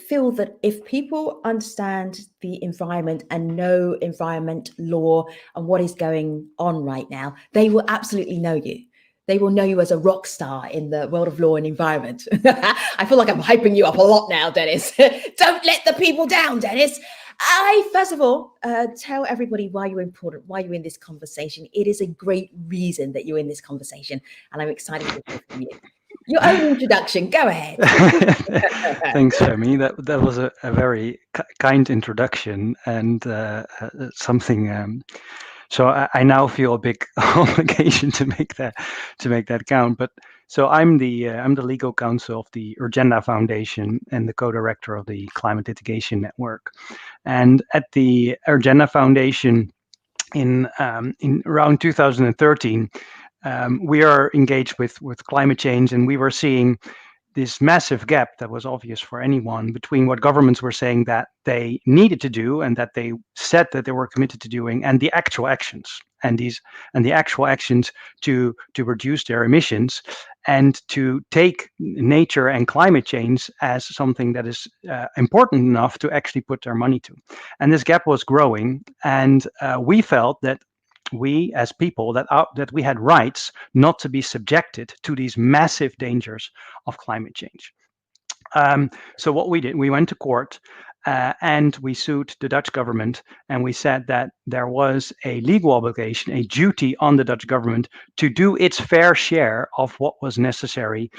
Speaker 2: feel that if people understand the environment and know environment law and what is going on right now, they will absolutely know you. They will know you as a rock star in the world of law and environment. I feel like I'm hyping you up a lot now, Dennis. Don't let the people down, Dennis. First of all, tell everybody why you're important, why you're in this conversation. It is a great reason that you're in this conversation, and I'm excited to hear from you. Your own introduction, go ahead.
Speaker 9: Thanks, Femi. That was a very kind introduction and something. So I now feel a big obligation to make that count. But so I'm the legal counsel of the TheUrgenda Foundation and the co-director of the Climate Litigation Network. And at the TheUrgenda Foundation, in around 2013, we are engaged with climate change, and we were seeing this massive gap that was obvious for anyone between what governments were saying that they needed to do and that they said that they were committed to doing, and the actual actions and the actual actions to reduce their emissions and to take nature and climate change as something that is important enough to actually put their money to. And this gap was growing, and we felt that we as people that we had rights not to be subjected to these massive dangers of climate change. So what we did, we went to court and we sued the Dutch government, and we said that there was a legal obligation, a duty on the Dutch government to do its fair share of what was necessary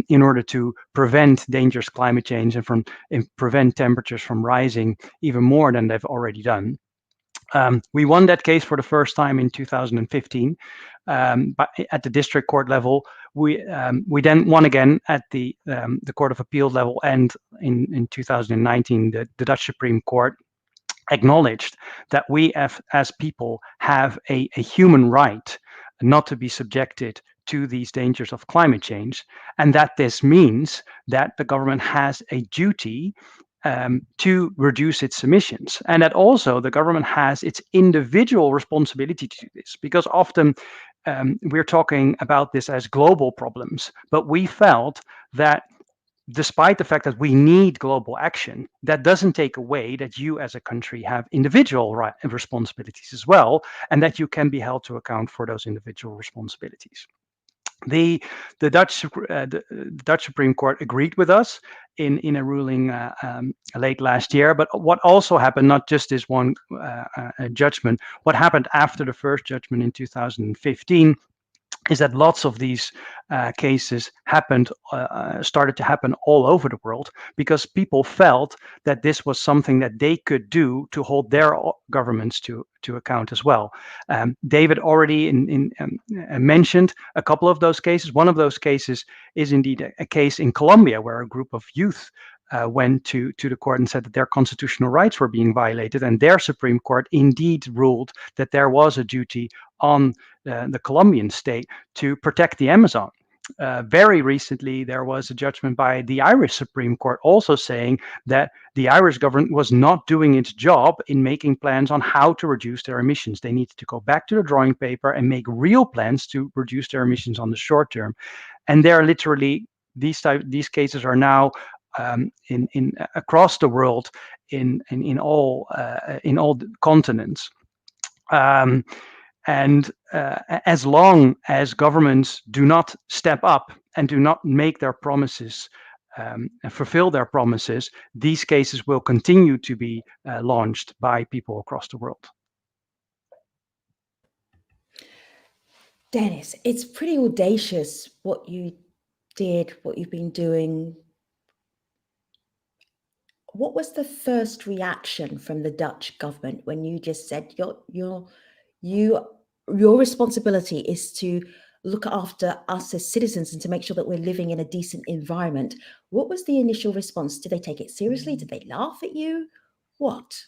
Speaker 9: in order to prevent dangerous climate change and prevent temperatures from rising even more than they've already done. We won that case for the first time in 2015 but at the district court level. We then won again at the Court of Appeal level, and in 2019, the Dutch Supreme Court acknowledged that we as people have a human right not to be subjected to these dangers of climate change, and that this means that the government has a duty to reduce its emissions, and that also the government has its individual responsibility to do this, because often we're talking about this as global problems, but we felt that despite the fact that we need global action, that doesn't take away that you as a country have individual responsibilities as well, and that you can be held to account for those individual responsibilities. The Dutch Supreme Court agreed with us in a ruling late last year. But what also happened, not just this one judgment, what happened after the first judgment in 2015 is that lots of these cases started to happen all over the world, because people felt that this was something that they could do to hold their governments to account as well. David already mentioned a couple of those cases. One of those cases is indeed a case in Colombia where a group of youth went to the court and said that their constitutional rights were being violated, and their Supreme Court indeed ruled that there was a duty on the Colombian state to protect the Amazon. Very recently, there was a judgment by the Irish Supreme Court also saying that the Irish government was not doing its job in making plans on how to reduce their emissions. They needed to go back to the drawing paper and make real plans to reduce their emissions on the short term. And they're literally, these cases are now in across the world in all continents. And as long as governments do not step up and do not make their promises and fulfill their promises, these cases will continue to be launched by people across the world.
Speaker 2: Dennis, it's pretty audacious what you did, what you've been doing. What was the first reaction from the Dutch government when you just said your responsibility is to look after us as citizens and to make sure that we're living in a decent environment? What was the initial response? Did they take it seriously? Did they laugh at you? What?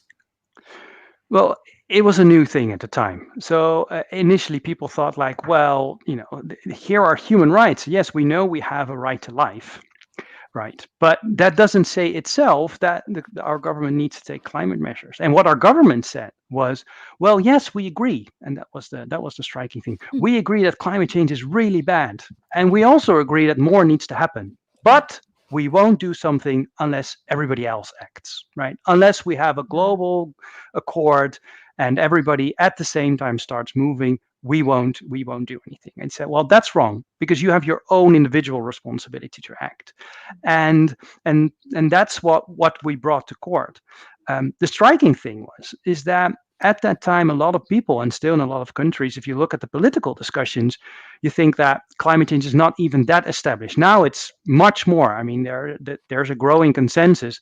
Speaker 9: Well, it was a new thing at the time. So initially people thought like, well, here are human rights. Yes, we know we have a right to life. Right. But that doesn't say itself that our government needs to take climate measures. And what our government said was, well, yes, we agree. And that was the striking thing. We agree that climate change is really bad. And we also agree that more needs to happen. But we won't do something unless everybody else acts, right? Unless we have a global accord and everybody at the same time starts moving, we won't do anything. And said, well, that's wrong, because you have your own individual responsibility to act. And that's what we brought to court. The striking thing is that at that time, a lot of people, and still in a lot of countries, if you look at the political discussions, you think that climate change is not even that established. Now it's much more. I mean, there's a growing consensus,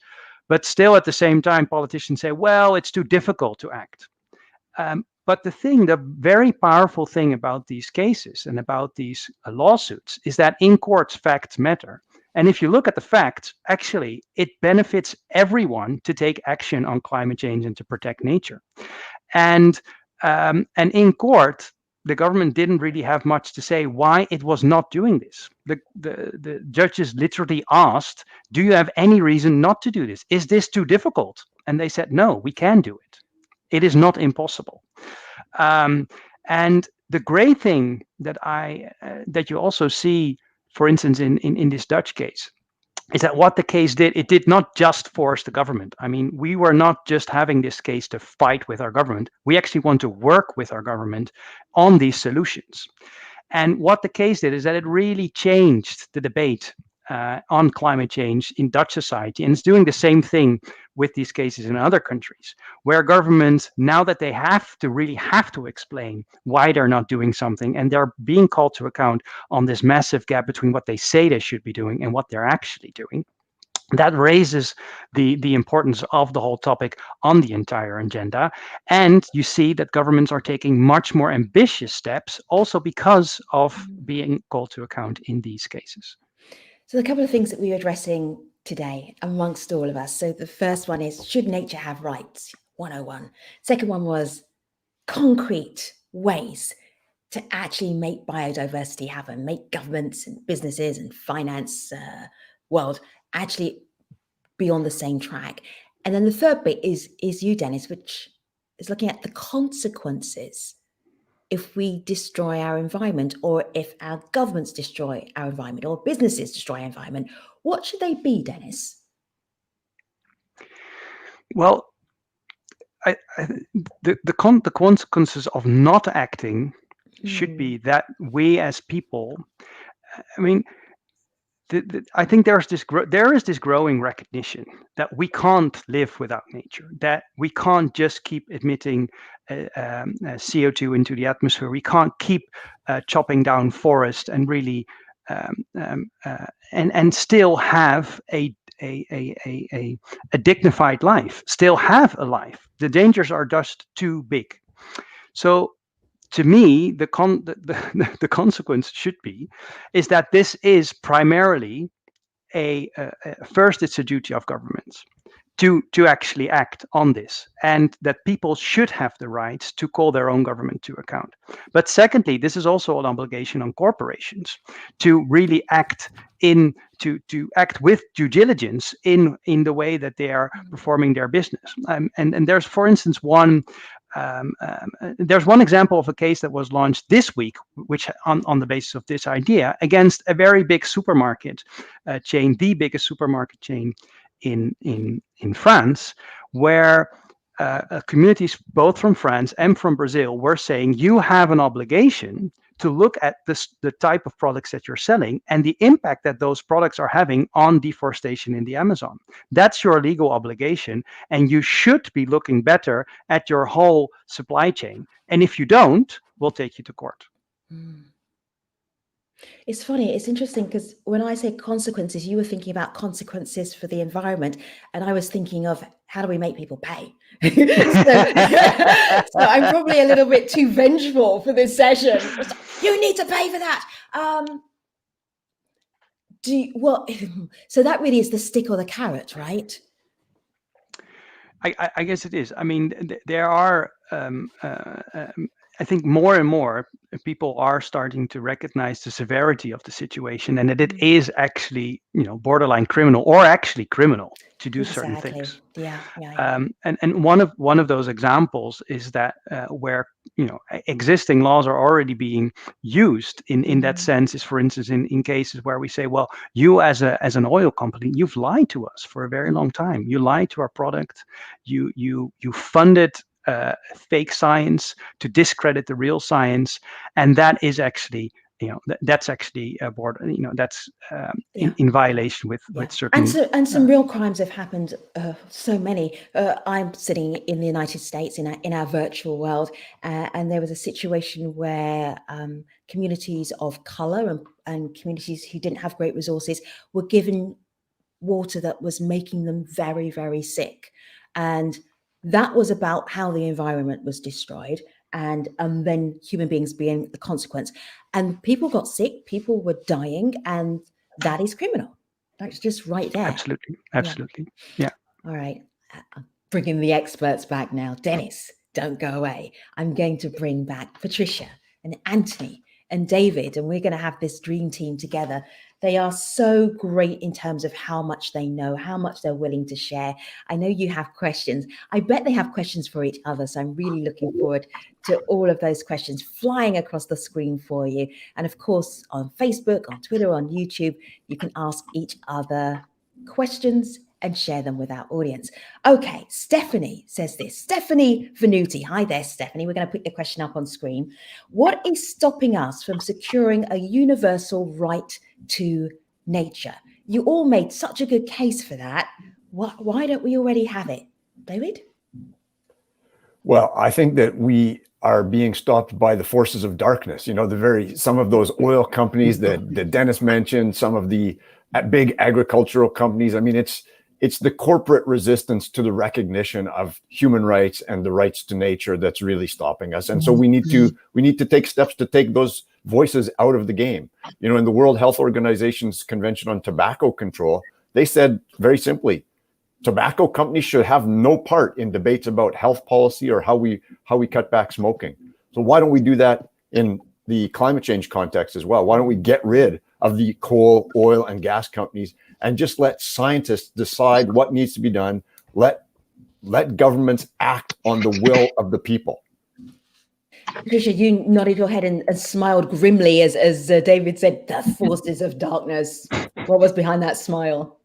Speaker 9: but still at the same time, politicians say, well, it's too difficult to act. But the very powerful thing about these cases and about these lawsuits is that in courts, facts matter. And if you look at the facts, actually, it benefits everyone to take action on climate change and to protect nature. And in court, the government didn't really have much to say why it was not doing this. The judges literally asked, do you have any reason not to do this? Is this too difficult? And they said, no, we can do it. It is not impossible. And the great thing that you also see, for instance, in this Dutch case, is that what the case did, it did not just force the government. I mean, we were not just having this case to fight with our government. We actually want to work with our government on these solutions. And what the case did is that it really changed the debate on climate change in Dutch society. And it's doing the same thing with these cases in other countries, where governments, now that they have to explain why they're not doing something, and they're being called to account on this massive gap between what they say they should be doing and what they're actually doing. That raises the importance of the whole topic on the entire agenda. And you see that governments are taking much more ambitious steps also because of being called to account in these cases.
Speaker 2: So a couple of things that we're addressing today amongst all of us. So the first one is, should nature have rights? 101. Second one was concrete ways to actually make biodiversity happen, make governments and businesses and finance world actually be on the same track. And then the third bit is you, Dennis, which is looking at the consequences if we destroy our environment, or if our governments destroy our environment, or businesses destroy our environment. What should they be, Dennis?
Speaker 9: Well, the consequences of not acting should be that we as people I mean, I think there is this growing recognition that we can't live without nature, that we can't just keep emitting CO2 into the atmosphere. We can't keep chopping down forest and really and still have a dignified life, still have a life. The dangers are just too big. So to me, the consequence should be is that this is primarily first, it's a duty of governments to actually act on this, and that people should have the right to call their own government to account. But secondly, this is also an obligation on corporations to really act to act with due diligence in the way that they are performing their business. And there's, for instance, there's one example of a case that was launched this week, which on the basis of this idea, against a very big supermarket chain, the biggest supermarket chain in France, where communities both from France and from Brazil were saying, you have an obligation to look at the type of products that you're selling and the impact that those products are having on deforestation in the Amazon. That's your legal obligation, and you should be looking better at your whole supply chain. And if you don't, we'll take you to court.
Speaker 2: It's funny, it's interesting, because when I say consequences, you were thinking about consequences for the environment, and I was thinking of how do we make people pay? So I'm probably a little bit too vengeful for this session. You need to pay for that. So that really is the stick or the carrot, right?
Speaker 9: I guess it is. I mean, there are, I think more and more people are starting to recognize the severity of the situation, and that it is actually, borderline criminal or actually criminal to do certain things.
Speaker 2: Yeah.
Speaker 9: And one of those examples is that where existing laws are already being used in that sense is, for instance, in cases where we say, well, you as an oil company, you've lied to us for a very long time. You lied to our product. You funded fake science to discredit the real science, and that is actually that's actually a border. That's in violation with certain.
Speaker 2: And some real crimes have happened. So many. I'm sitting in the United States in our virtual world, and there was a situation where communities of color and communities who didn't have great resources were given water that was making them very, very sick, and that was about how the environment was destroyed, and then human beings being the consequence. And people got sick, people were dying, and that is criminal. That's just right there.
Speaker 9: Absolutely. Yeah.
Speaker 2: All right. I'm bringing the experts back now. Dennis, don't go away. I'm going to bring back Patricia and Anthony and David, and we're going to have this dream team together. They are so great in terms of how much they know, how much they're willing to share. I know you have questions. I bet they have questions for each other. So I'm really looking forward to all of those questions flying across the screen for you. And of course, on Facebook, on Twitter, on YouTube, you can ask each other questions and share them with our audience. Okay, Stephanie says this. Stephanie Venuti. Hi there, Stephanie. We're going to put the question up on screen. What is stopping us from securing a universal right to nature? You all made such a good case for that. Why don't we already have it? David?
Speaker 6: Well, I think that we are being stopped by the forces of darkness. Some of those oil companies that Dennis mentioned, some of the big agricultural companies. I mean, it's the corporate resistance to the recognition of human rights and the rights to nature that's really stopping us. And so we need to take steps to take those voices out of the game. In the World Health Organization's Convention on Tobacco Control, they said very simply, tobacco companies should have no part in debates about health policy or how we cut back smoking. So why don't we do that in the climate change context as well? Why don't we get rid of the coal, oil, and gas companies and just let scientists decide what needs to be done? Let governments act on the will of the people.
Speaker 2: Patricia, you nodded your head and smiled grimly as David said, the forces of darkness. What was behind that smile?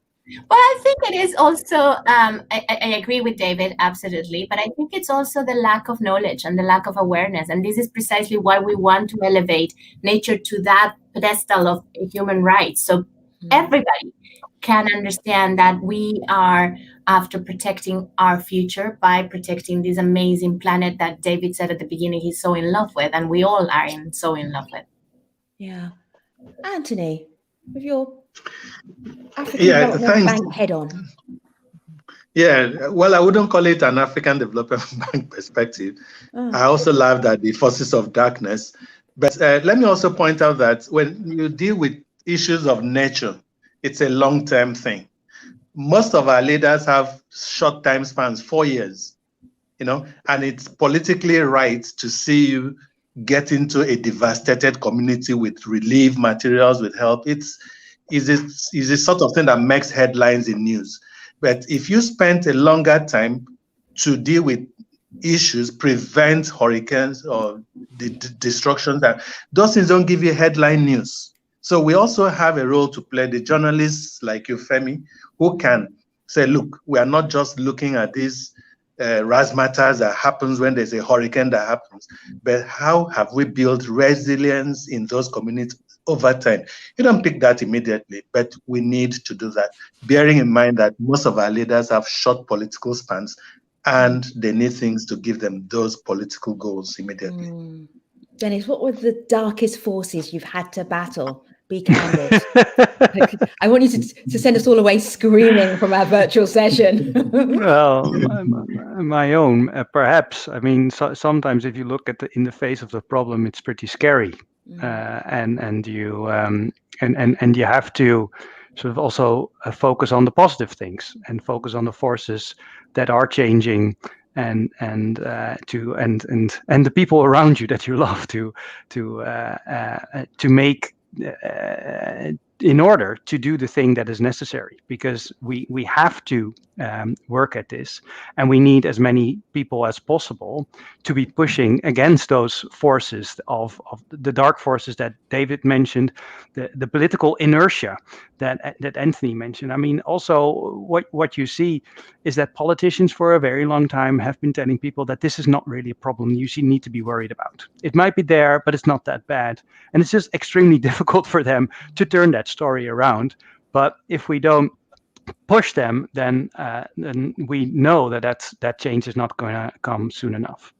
Speaker 7: Well, I think it is also, I agree with David, absolutely. But I think it's also the lack of knowledge and the lack of awareness. And this is precisely why we want to elevate nature to that pedestal of human rights. So everybody can understand that we are after protecting our future by protecting this amazing planet that David said at the beginning he's so in love with, and we all are so in love with.
Speaker 2: Yeah. Anthony, with your African Development Bank head on.
Speaker 8: Yeah, well, I wouldn't call it an African Development Bank perspective. I also laughed at the forces of darkness. But let me also point out that when you deal with issues of nature, it's a long-term thing. Most of our leaders have short time spans, 4 years, and it's politically right to see you get into a devastated community with relief materials, with help. It's the sort of thing that makes headlines in news. But if you spend a longer time to deal with issues, prevent hurricanes or the destruction, those things don't give you headline news. So we also have a role to play, the journalists like you, Femi, who can say, look, we are not just looking at these razzmatazz that happens when there's a hurricane that happens, but how have we built resilience in those communities over time? You don't pick that immediately, but we need to do that, bearing in mind that most of our leaders have short political spans and they need things to give them those political goals immediately.
Speaker 2: Dennis, what were the darkest forces you've had to battle? Be candid. I want you to send us all away screaming from our virtual session.
Speaker 9: Well, my own, perhaps. I mean, sometimes if you look at in the face of the problem, it's pretty scary, and you have to sort of also focus on the positive things and focus on the forces that are changing, and the people around you that you love to make. In order to do the thing that is necessary, because we have to work at this, and we need as many people as possible to be pushing against those forces of the dark forces that David mentioned, the political inertia that Anthony mentioned. I mean, also what you see is that politicians for a very long time have been telling people that this is not really a problem you need to be worried about. It might be there, but it's not that bad. And it's just extremely difficult for them to turn that story around. But if we don't push them, then we know that change is not going to come soon enough.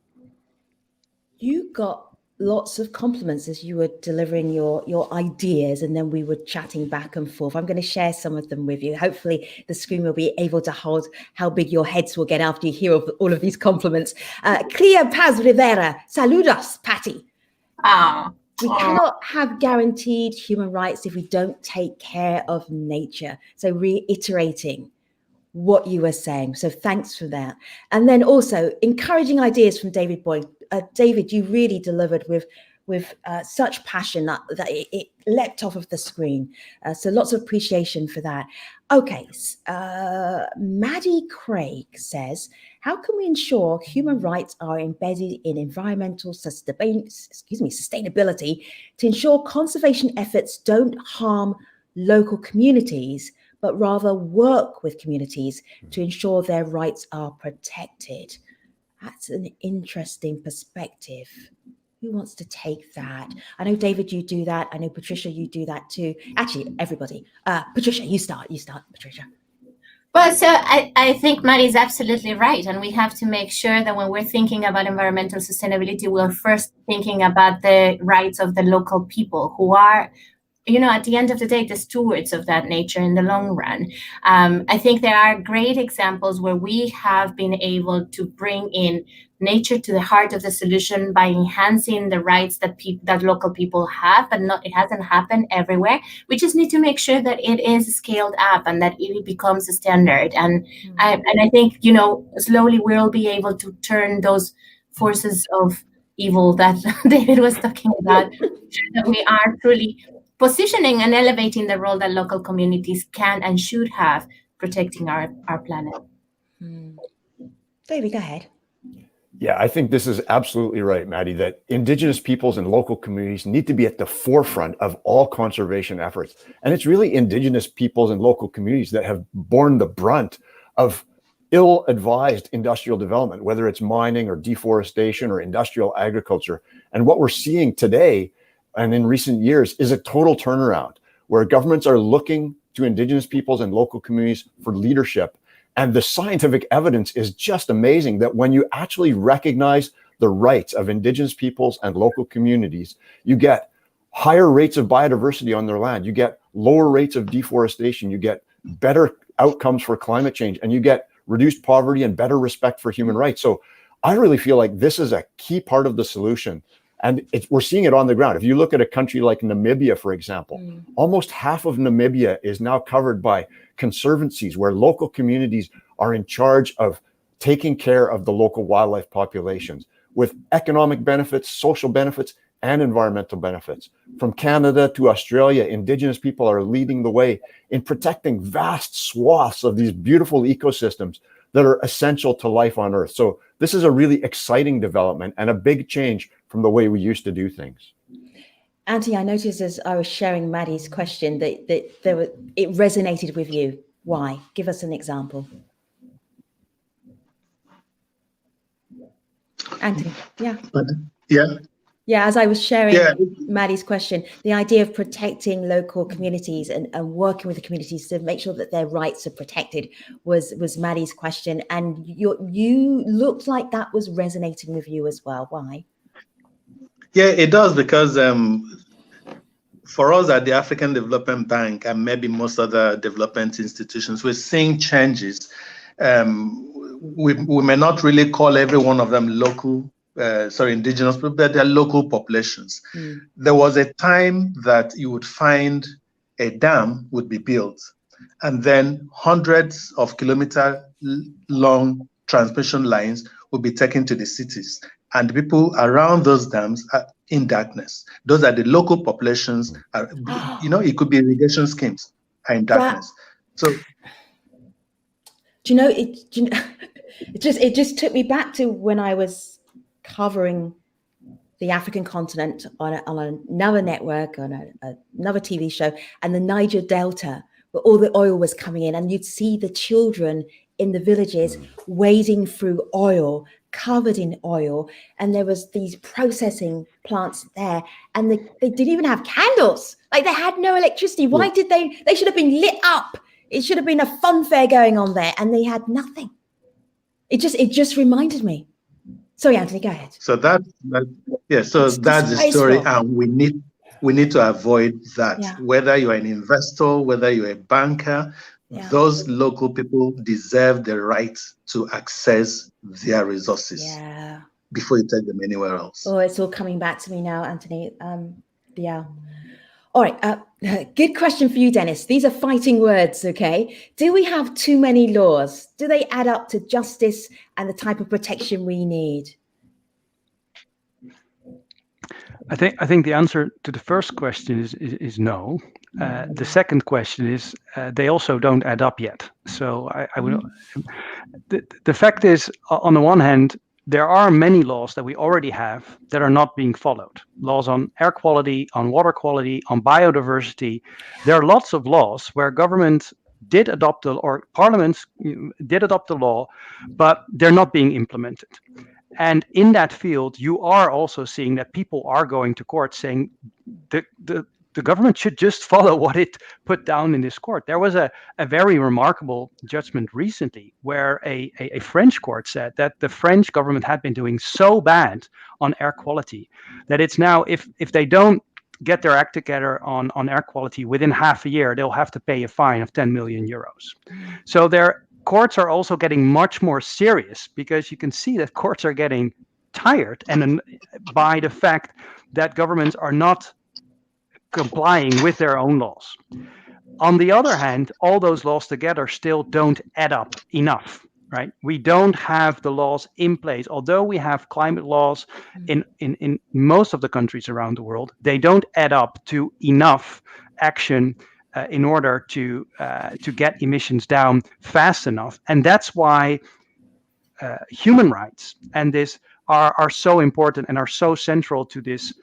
Speaker 2: You got lots of compliments as you were delivering your ideas, and then we were chatting back and forth. I'm going to share some of them with you. Hopefully the screen will be able to hold how big your heads will get after you hear all of these compliments. Clea Paz Rivera, saludos, Patty. We cannot have guaranteed human rights if we don't take care of nature. So reiterating what you were saying. So thanks for that. And then also encouraging ideas from David Boyd. David, you really delivered with such passion that it leapt off of the screen. So lots of appreciation for that. Okay, Maddie Craig says, how can we ensure human rights are embedded in environmental sustainability to ensure conservation efforts don't harm local communities, but rather work with communities to ensure their rights are protected? That's an interesting perspective. Who wants to take that? I know, David, you do that. I know, Patricia, you do that too. Actually, everybody. Patricia, you start, Patricia.
Speaker 7: Well, so I think Maddie is absolutely right. And we have to make sure that when we're thinking about environmental sustainability, we're first thinking about the rights of the local people who are, at the end of the day, the stewards of that nature in the long run. I think there are great examples where we have been able to bring in nature to the heart of the solution by enhancing the rights that local people have, but it hasn't happened everywhere. We just need to make sure that it is scaled up and that it becomes a standard. And I think, slowly we'll be able to turn those forces of evil that David was talking about, sure that we are truly positioning and elevating the role that local communities can and should have protecting our planet.
Speaker 2: David, go ahead.
Speaker 6: Yeah, I think this is absolutely right, Maddie, that Indigenous peoples and local communities need to be at the forefront of all conservation efforts. And it's really Indigenous peoples and local communities that have borne the brunt of ill-advised industrial development, whether it's mining or deforestation or industrial agriculture. And what we're seeing today and in recent years is a total turnaround where governments are looking to Indigenous peoples and local communities for leadership. And the scientific evidence is just amazing that when you actually recognize the rights of Indigenous peoples and local communities, you get higher rates of biodiversity on their land, you get lower rates of deforestation, you get better outcomes for climate change, and you get reduced poverty and better respect for human rights. So I really feel like this is a key part of the solution. And we're seeing it on the ground. If you look at a country like Namibia, for example, almost half of Namibia is now covered by conservancies where local communities are in charge of taking care of the local wildlife populations with economic benefits, social benefits, and environmental benefits. From Canada to Australia, Indigenous people are leading the way in protecting vast swaths of these beautiful ecosystems that are essential to life on Earth. So this is a really exciting development and a big change from the way we used to do things.
Speaker 2: Anthony, I noticed as I was sharing Maddie's question that it resonated with you. Why? Give us an example. Anthony, yeah. Yeah, as I was sharing Maddie's question, the idea of protecting local communities and working with the communities to make sure that their rights are protected was Maddie's question. And you looked like that was resonating with you as well. Why?
Speaker 8: Yeah, it does, because for us at the African Development Bank and maybe most other development institutions, we're seeing changes. We may not really call every one of them local, indigenous people, but they're local populations. There was a time that you would find a dam would be built, and then hundreds of kilometer long transmission lines would be taken to the cities, and the people around those dams are in darkness. Those are the local populations. It could be irrigation schemes are in darkness. So,
Speaker 2: it just took me back to when I was covering the African continent on another network, on another TV show, and the Niger Delta, where all the oil was coming in, and you'd see the children in the villages wading through oil, covered in oil, and there was these processing plants there, and they didn't even have candles. Like, they had no electricity. Why did they should have been lit up. It should have been a fun fair going on there, and they had nothing. It just reminded me. Sorry, Anthony, go ahead.
Speaker 8: So that's the story, and we need to avoid that. Yeah. Whether you're an investor, whether you're a banker, those local people deserve the right to access their resources before you take them anywhere else.
Speaker 2: Oh, it's all coming back to me now, Anthony. All right, good question for you, Dennis. These are fighting words, okay? Do we have too many laws? Do they add up to justice and the type of protection we need?
Speaker 9: I think the answer to the first question is no. The second question is they also don't add up yet. So I would. The fact is, on the one hand, there are many laws that we already have that are not being followed. Laws on air quality, on water quality, on biodiversity. There are lots of laws where government did adopt or parliaments did adopt the law, but they're not being implemented. And in that field, you are also seeing that people are going to court saying the government should just follow what it put down in this court. There was a very remarkable judgment recently where a French court said that the French government had been doing so bad on air quality that it's now, if they don't get their act together on air quality within half a year, they'll have to pay a fine of 10 million euros. So their courts are also getting much more serious because you can see that courts are getting tired and by the fact that governments are not complying with their own laws. On the other hand, all those laws together still don't add up enough, right? We don't have the laws in place. Although we have climate laws in most of the countries around the world, they don't add up to enough action in order to get emissions down fast enough. And that's why human rights and this are so important and are so central to this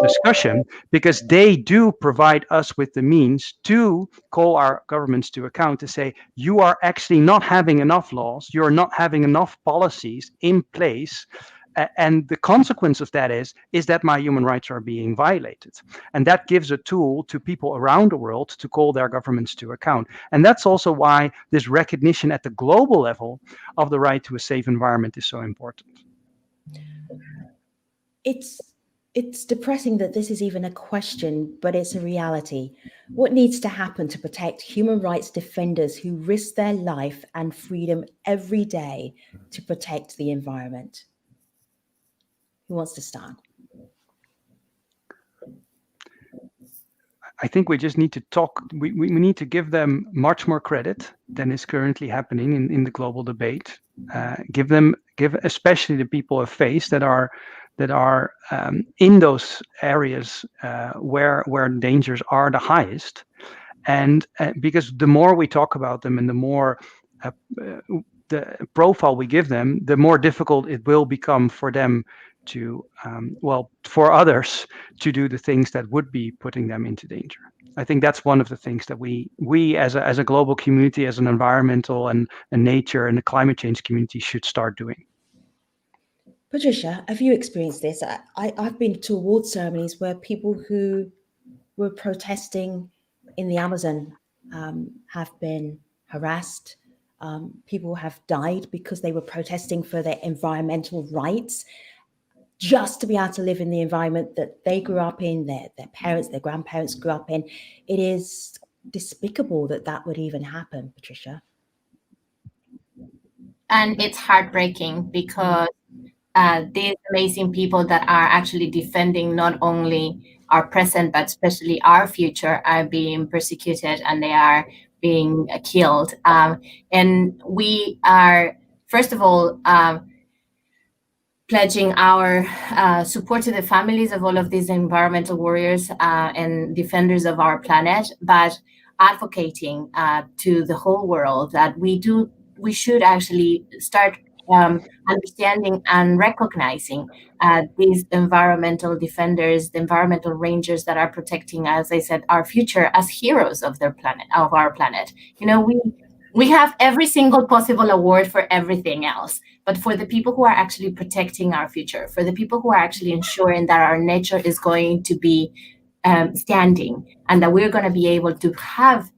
Speaker 9: discussion, because they do provide us with the means to call our governments to account, to say, you are actually not having enough laws, you're not having enough policies in place and the consequence of that is that my human rights are being violated. And that gives a tool to people around the world to call their governments to account. And that's also why this recognition at the global level of the right to a safe environment is so important.
Speaker 2: It's depressing that this is even a question, but it's a reality. What needs to happen to protect human rights defenders who risk their life and freedom every day to protect the environment? Who wants to start?
Speaker 9: I think we just need to talk. We need to give them much more credit than is currently happening in the global debate. Give especially the people of faith that are in those areas where dangers are the highest, and because the more we talk about them and the more the profile we give them, the more difficult it will become for them to for others to do the things that would be putting them into danger. I think that's one of the things that we as a global community, as an environmental and nature and the climate change community should start doing.
Speaker 2: Patricia, have you experienced this? I've been to award ceremonies where people who were protesting in the Amazon have been harassed. People have died because they were protesting for their environmental rights, just to be able to live in the environment that they grew up in, their parents, their grandparents grew up in. It is despicable that would even happen, Patricia.
Speaker 7: And it's heartbreaking because these amazing people that are actually defending not only our present, but especially our future, are being persecuted and they are being killed. And we are, first of all, pledging our support to the families of all of these environmental warriors and defenders of our planet, but advocating to the whole world that we should actually start understanding and recognizing these environmental defenders, the environmental rangers that are protecting, as I said, our future as heroes of their planet, of our planet. You know, we have every single possible award for everything else, but for the people who are actually protecting our future, for the people who are actually ensuring that our nature is going to be standing and that we're going to be able to have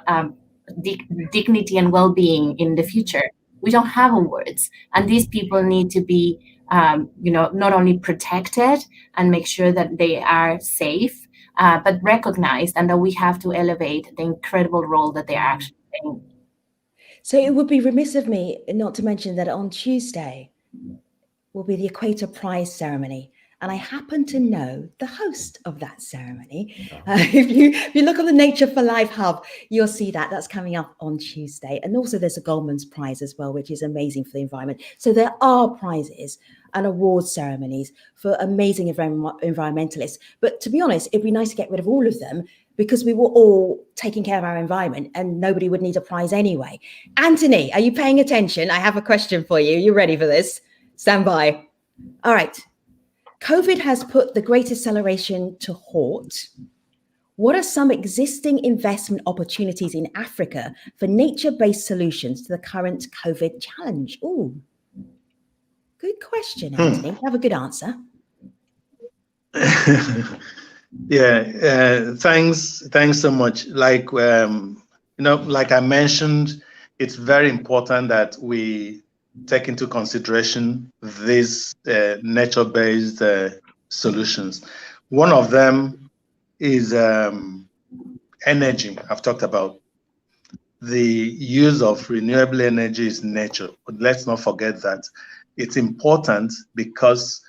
Speaker 7: dignity and well-being in the future, we don't have awards. And these people need to be, not only protected and make sure that they are safe, but recognized, and that we have to elevate the incredible role that they are actually playing.
Speaker 2: So it would be remiss of me not to mention that on Tuesday will be the Equator Prize ceremony. And I happen to know the host of that ceremony. If you look on the Nature for Life Hub, you'll see that's coming up on Tuesday. And also there's a Goldman's Prize as well, which is amazing for the environment. So there are prizes and award ceremonies for amazing environmentalists. But to be honest, it'd be nice to get rid of all of them, because we were all taking care of our environment and nobody would need a prize anyway. Anthony, are you paying attention? I have a question for you. You ready for this? Stand by. All right. COVID has put the Great Acceleration to halt. What are some existing investment opportunities in Africa for nature-based solutions to the current COVID challenge? Ooh, good question, Anthony. Have a good answer.
Speaker 8: Yeah, thanks so much. Like like I mentioned, it's very important that we take into consideration these nature-based solutions. One of them is energy. I've talked about the use of renewable energy is nature, but let's not forget that it's important because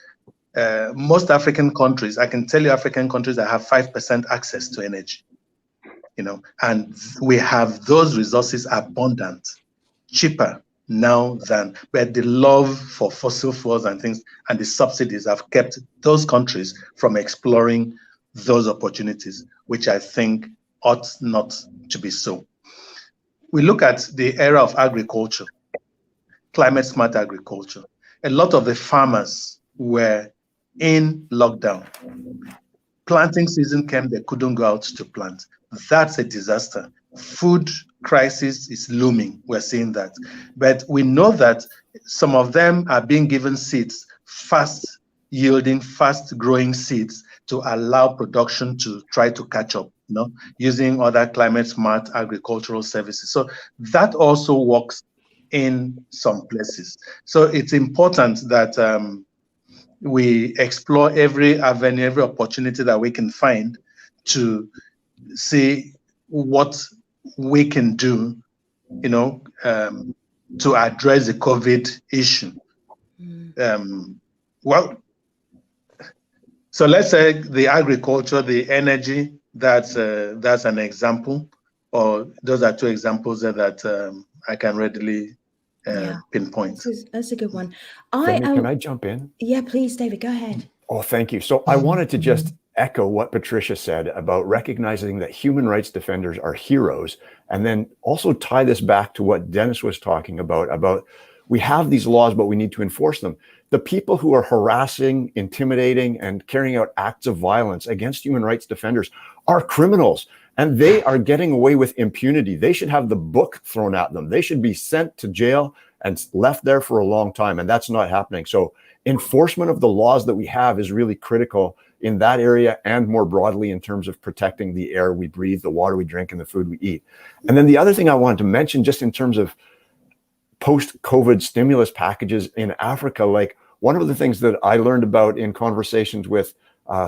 Speaker 8: most African countries, I can tell you African countries that have 5% access to energy, and we have those resources abundant, cheaper now than, but the love for fossil fuels and things and the subsidies have kept those countries from exploring those opportunities, which I think ought not to be so. We look at the era of agriculture, climate smart agriculture. A lot of the farmers were in lockdown. Planting season came, they couldn't go out to plant. That's a disaster. Food crisis is looming. We're seeing that. But we know that some of them are being given seeds fast yielding fast-growing seeds to allow production to try to catch up, using other climate-smart agricultural services. So that also works in some places. So it's important that we explore every avenue, every opportunity that we can find to see what we can do, to address the COVID issue. So let's say the agriculture, the energy, that's an example, or those are two examples that I can readily pinpoint.
Speaker 2: That's a good one.
Speaker 6: Can I jump in?
Speaker 2: Yeah, please, David, go ahead.
Speaker 6: Oh, thank you. So I wanted to just echo what Patricia said about recognizing that human rights defenders are heroes, and then also tie this back to what Dennis was talking about we have these laws, but we need to enforce them. The people who are harassing, intimidating, and carrying out acts of violence against human rights defenders are criminals, and they are getting away with impunity. They should have the book thrown at them. They should be sent to jail and left there for a long time, and that's not happening. So enforcement of the laws that we have is really critical in that area, and more broadly in terms of protecting the air we breathe, the water we drink, and the food we eat. And then the other thing I wanted to mention, just in terms of post-COVID stimulus packages in Africa, like one of the things that I learned about in conversations with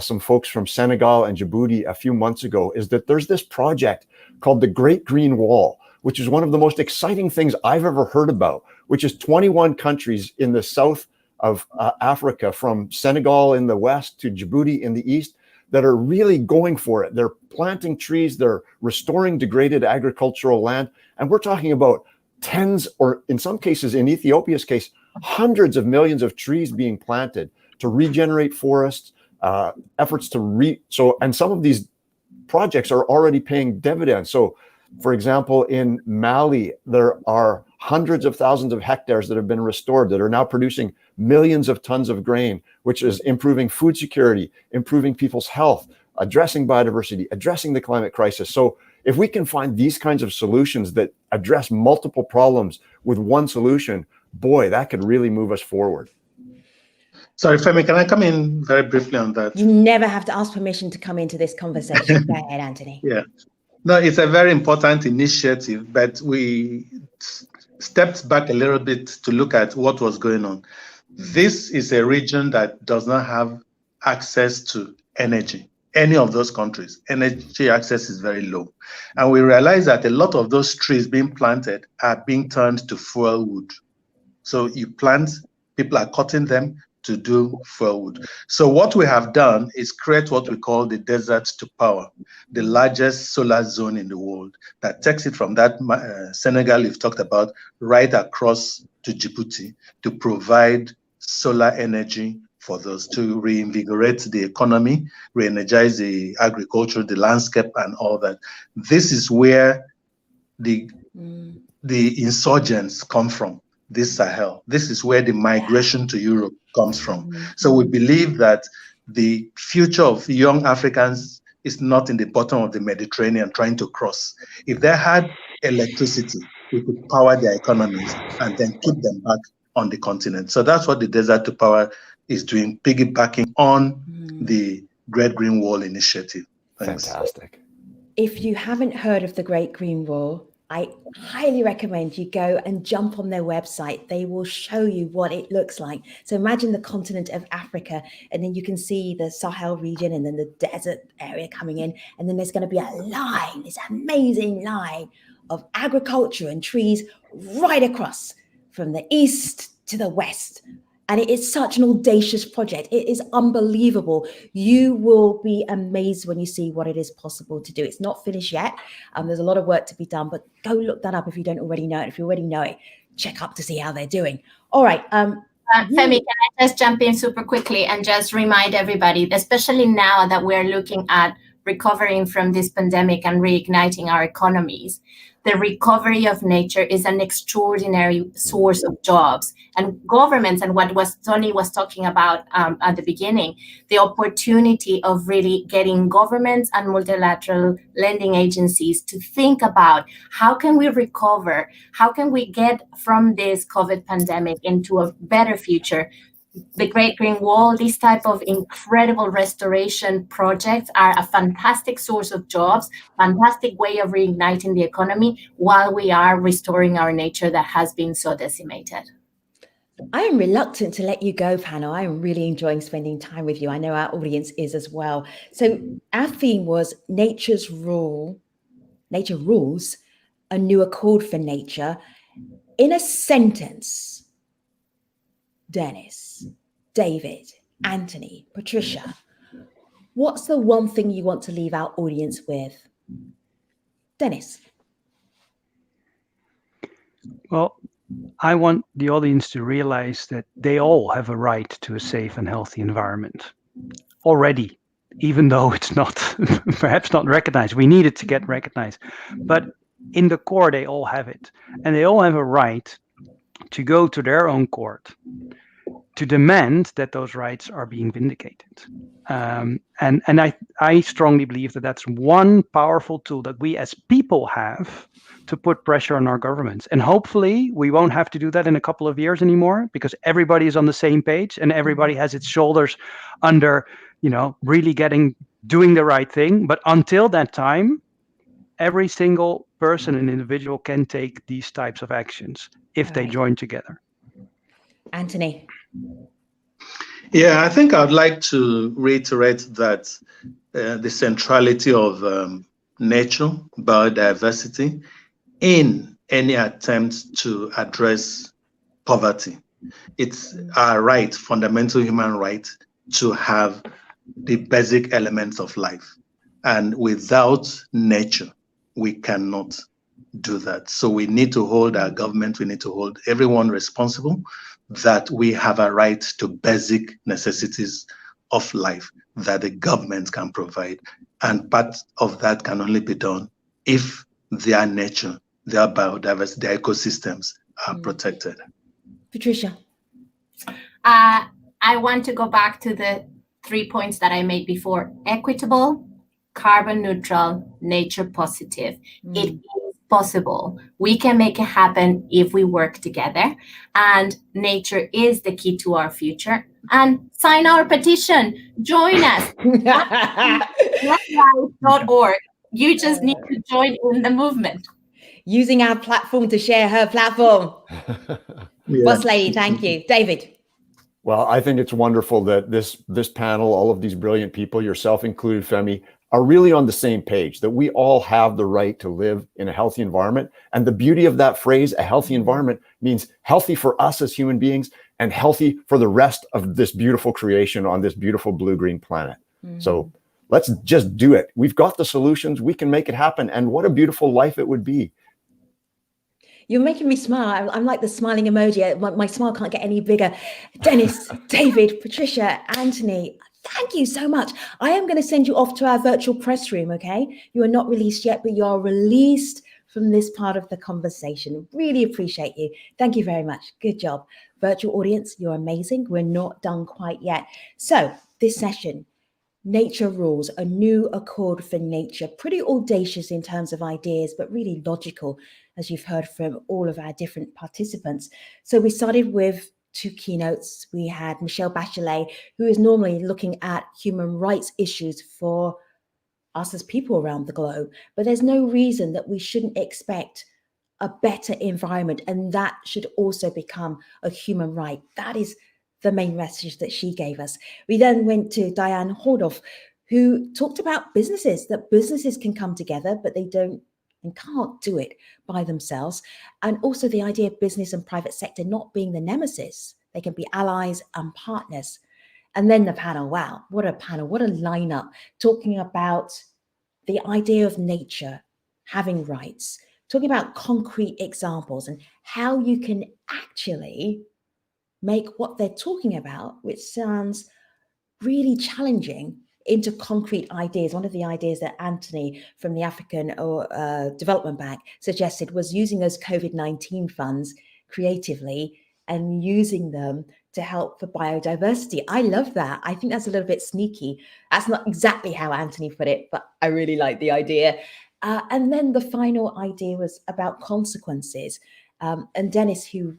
Speaker 6: some folks from Senegal and Djibouti a few months ago is that there's this project called the Great Green Wall, which is one of the most exciting things I've ever heard about, which is 21 countries in the south of Africa, from Senegal in the west to Djibouti in the east, that are really going for it. They're planting trees, they're restoring degraded agricultural land, and we're talking about tens, or in some cases, in Ethiopia's case, hundreds of millions of trees being planted to regenerate forests, efforts to and some of these projects are already paying dividends. So, for example, in Mali, there are hundreds of thousands of hectares that have been restored that are now producing millions of tons of grain, which is improving food security, improving people's health, addressing biodiversity, addressing the climate crisis. So if we can find these kinds of solutions that address multiple problems with one solution, boy, that could really move us forward.
Speaker 8: Sorry, Femi, can I come in very briefly on that?
Speaker 2: You never have to ask permission to come into this conversation. Go ahead, Anthony.
Speaker 8: Yeah. No, it's a very important initiative, but we stepped back a little bit to look at what was going on. This is a region that does not have access to energy. Any of those countries, energy access is very low. And we realize that a lot of those trees being planted are being turned to fuel wood. So you plant, people are cutting them to do fuel wood. So what we have done is create what we call the Desert to Power, the largest solar zone in the world, that takes it from that Senegal you've talked about right across to Djibouti to provide solar energy for those, to reinvigorate the economy, re-energize the agriculture, the landscape, and all that. This is where the insurgents come from, this Sahel. This is where the migration to Europe comes from. So we believe that the future of young Africans is not in the bottom of the Mediterranean trying to cross. If they had electricity, we could power their economies and then keep them back on the continent. So that's what the Desert to Power is doing, piggybacking on the Great Green Wall initiative. Thanks.
Speaker 6: Fantastic.
Speaker 2: If you haven't heard of the Great Green Wall, I highly recommend you go and jump on their website. They will show you what it looks like. So imagine the continent of Africa, and then you can see the Sahel region and then the desert area coming in. And then there's going to be a line, this amazing line of agriculture and trees right across from the east to the west. And it is such an audacious project. It is unbelievable. You will be amazed when you see what it is possible to do. It's not finished yet. There's a lot of work to be done, but go look that up if you don't already know it. If you already know it, check up to see how they're doing. All right.
Speaker 7: Femi, can I just jump in super quickly and just remind everybody, especially now that we're looking at recovering from this pandemic and reigniting our economies, the recovery of nature is an extraordinary source of jobs. And governments, and what Tony was talking about at the beginning, the opportunity of really getting governments and multilateral lending agencies to think about how can we recover, how can we get from this COVID pandemic into a better future, the Great Green Wall, these type of incredible restoration projects are a fantastic source of jobs, fantastic way of reigniting the economy while we are restoring our nature that has been so decimated.
Speaker 2: I am reluctant to let you go, panel. I am really enjoying spending time with you. I know our audience is as well. So our theme was nature rules, a new accord for nature. In a sentence, Dennis, David, Anthony, Patricia, what's the one thing you want to leave our audience with? Dennis.
Speaker 9: Well, I want the audience to realize that they all have a right to a safe and healthy environment already, even though it's not perhaps not recognized. We need it to get recognized. But in the core, they all have it. And they all have a right to go to their own court to demand that those rights are being vindicated. And I strongly believe that that's one powerful tool that we as people have to put pressure on our governments. And hopefully we won't have to do that in a couple of years anymore, because everybody is on the same page and everybody has its shoulders under, really doing the right thing. But until that time, every single person and individual can take these types of actions if they join together.
Speaker 2: Anthony.
Speaker 8: Yeah, I think I'd like to reiterate that the centrality of nature, biodiversity, in any attempt to address poverty. It's our right, fundamental human right, to have the basic elements of life. And without nature, we cannot do that. So we need to hold our government, we need to hold everyone responsible that we have a right to basic necessities of life that the government can provide. And part of that can only be done if their nature, their biodiversity, their ecosystems are protected.
Speaker 2: Patricia.
Speaker 7: I want to go back to the 3 points that I made before. Equitable, carbon neutral, nature positive. It is possible. We can make it happen if we work together. And nature is the key to our future. And sign our petition. Join us. Letlife.org. You just need to join in the movement.
Speaker 2: Using our platform to share her platform. Boss lady, thank you. David.
Speaker 6: Well, I think it's wonderful that this panel, all of these brilliant people, yourself included, Femi, are really on the same page, that we all have the right to live in a healthy environment. And the beauty of that phrase, a healthy environment, means healthy for us as human beings and healthy for the rest of this beautiful creation on this beautiful blue-green planet. So let's just do it. We've got the solutions. We can make it happen. And what a beautiful life it would be.
Speaker 2: You're making me smile. I'm like the smiling emoji. My smile can't get any bigger. Dennis, David, Patricia, Anthony, thank you so much. I am going to send you off to our virtual press room, okay? You are not released yet, but you are released from this part of the conversation. Really appreciate you. Thank you very much. Good job. Virtual audience, you're amazing. We're not done quite yet. So this session, nature rules, a new accord for nature, pretty audacious in terms of ideas, but really logical, as you've heard from all of our different participants. So we started with 2 keynotes. We had Michelle Bachelet, who is normally looking at human rights issues for us as people around the globe, but there's no reason that we shouldn't expect a better environment, and that should also become a human right. That is the main message that she gave us. We then went to Diane Holdoff, who talked about businesses, that businesses can come together, but they don't and can't do it by themselves. And also the idea of business and private sector not being the nemesis. They can be allies and partners. And then the panel, wow, what a panel, what a lineup, talking about the idea of nature having rights, talking about concrete examples and how you can actually make what they're talking about, which sounds really challenging, into concrete ideas. One of the ideas that Anthony from the African Development Bank suggested was using those COVID-19 funds creatively and using them to help for biodiversity. I love that. I think that's a little bit sneaky. That's not exactly how Anthony put it, but I really like the idea. And then the final idea was about consequences. And Dennis, who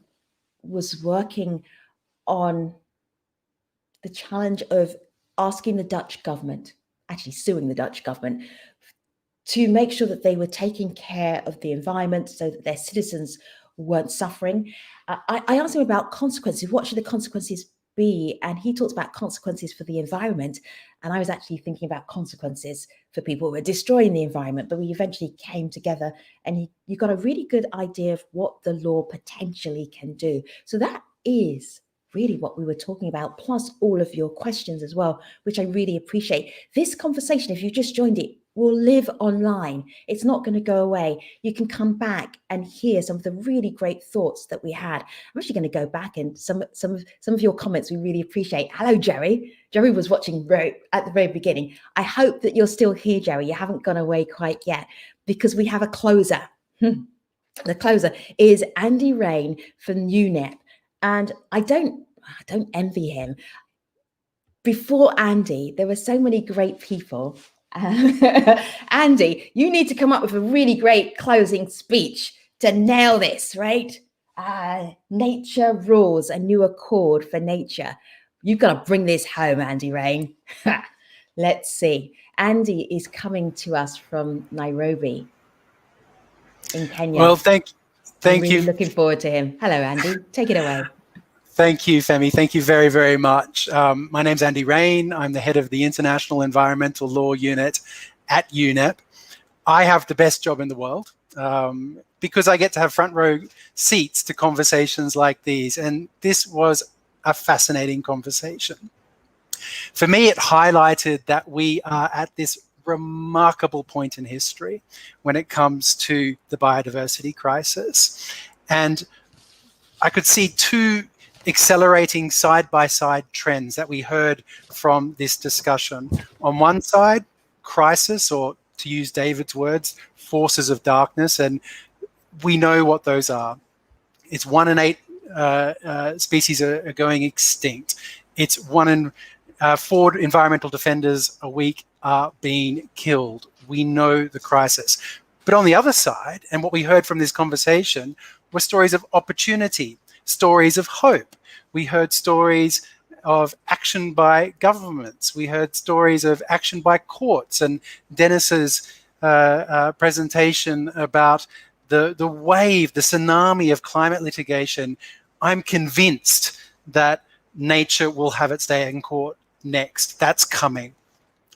Speaker 2: was working on the challenge of asking the Dutch government, actually suing the Dutch government, to make sure that they were taking care of the environment so that their citizens weren't suffering. I asked him about consequences. What should the consequences be? And he talked about consequences for the environment. And I was actually thinking about consequences for people who are destroying the environment. But we eventually came together and you got a really good idea of what the law potentially can do. So that is really what we were talking about, plus all of your questions as well, which I really appreciate. This conversation, if you just joined it, will live online. It's not going to go away. You can come back and hear some of the really great thoughts that we had. I'm actually going to go back and some of your comments we really appreciate. Hello, Jerry. Jerry was watching at the very beginning. I hope that you're still here, Jerry. You haven't gone away quite yet, because we have a closer. The closer is Andy Rain from UNEP. And I don't envy him. Before Andy, there were so many great people. Andy, you need to come up with a really great closing speech to nail this, right? Nature rules, a new accord for nature. You've got to bring this home, Andy Rain. Let's see. Andy is coming to us from Nairobi in Kenya.
Speaker 10: Well, thank
Speaker 2: really
Speaker 10: you.
Speaker 2: Looking forward to him. Hello, Andy. Take it away.
Speaker 10: Thank you, Femi. Thank you very, very much. My name's Andy Rain. I'm the head of the International Environmental Law Unit at UNEP. I have the best job in the world because I get to have front row seats to conversations like these. And this was a fascinating conversation. For me, it highlighted that we are at this remarkable point in history when it comes to the biodiversity crisis. And I could see two accelerating side-by-side trends that we heard from this discussion. On one side, crisis, or to use David's words, forces of darkness, and we know what those are. It's 1 in 8 species are going extinct. It's 1 in 4 environmental defenders a week are being killed. We know the crisis. But on the other side, and what we heard from this conversation, were stories of opportunity, stories of hope. We heard stories of action by governments. We heard stories of action by courts, and Dennis's presentation about the wave, the tsunami of climate litigation. I'm convinced that nature will have its day in court next. That's coming.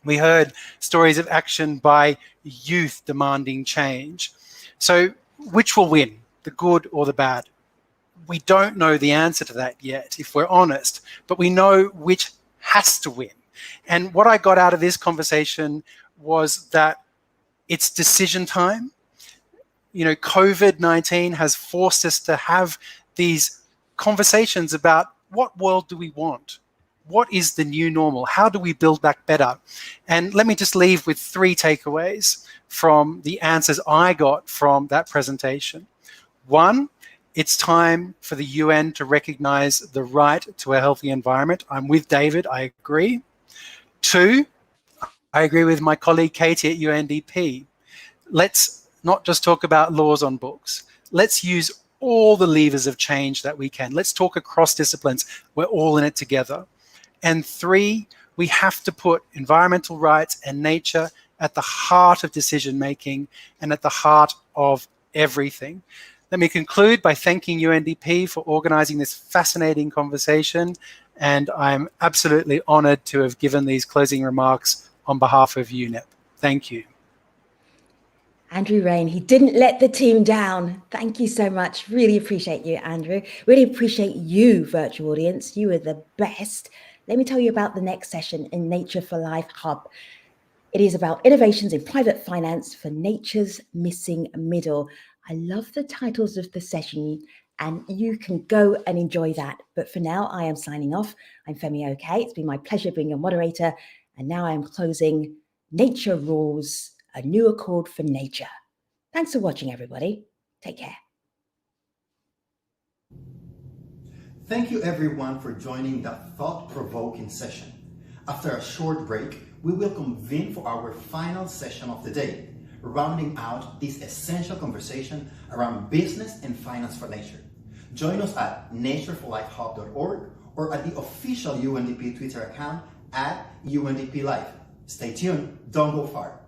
Speaker 10: We heard stories of action by youth demanding change. So which will win, the good or the bad? We don't know the answer to that yet, if we're honest, but we know which has to win. And what I got out of this conversation was that it's decision time. You know, COVID-19 has forced us to have these conversations about what world do we want? What is the new normal? How do we build back better? And let me just leave with 3 takeaways from the answers I got from that presentation. 1, it's time for the UN to recognize the right to a healthy environment. I'm with David, I agree. 2, I agree with my colleague Katie at UNDP. Let's not just talk about laws on books. Let's use all the levers of change that we can. Let's talk across disciplines. We're all in it together. And 3, we have to put environmental rights and nature at the heart of decision-making and at the heart of everything. Let me conclude by thanking UNDP for organizing this fascinating conversation, and I'm absolutely honored to have given these closing remarks on behalf of UNEP. Thank you.
Speaker 2: Andrew Rain, he didn't let the team down. Thank you so much. Really appreciate you, Andrew. Really appreciate you, virtual audience. You are the best. Let me tell you about the next session in Nature for Life Hub. It is about innovations in private finance for nature's missing middle. I love the titles of the session, and you can go and enjoy that. But for now, I am signing off. I'm Femi OK. It's been my pleasure being your moderator. And now I am closing Nature Rules, a new accord for nature. Thanks for watching, everybody. Take care.
Speaker 1: Thank you everyone for joining that thought-provoking session. After a short break, we will convene for our final session of the day, rounding out this essential conversation around business and finance for nature. Join us at natureforlifehub.org or at the official UNDP Twitter account at UNDP Live. Stay tuned, don't go far.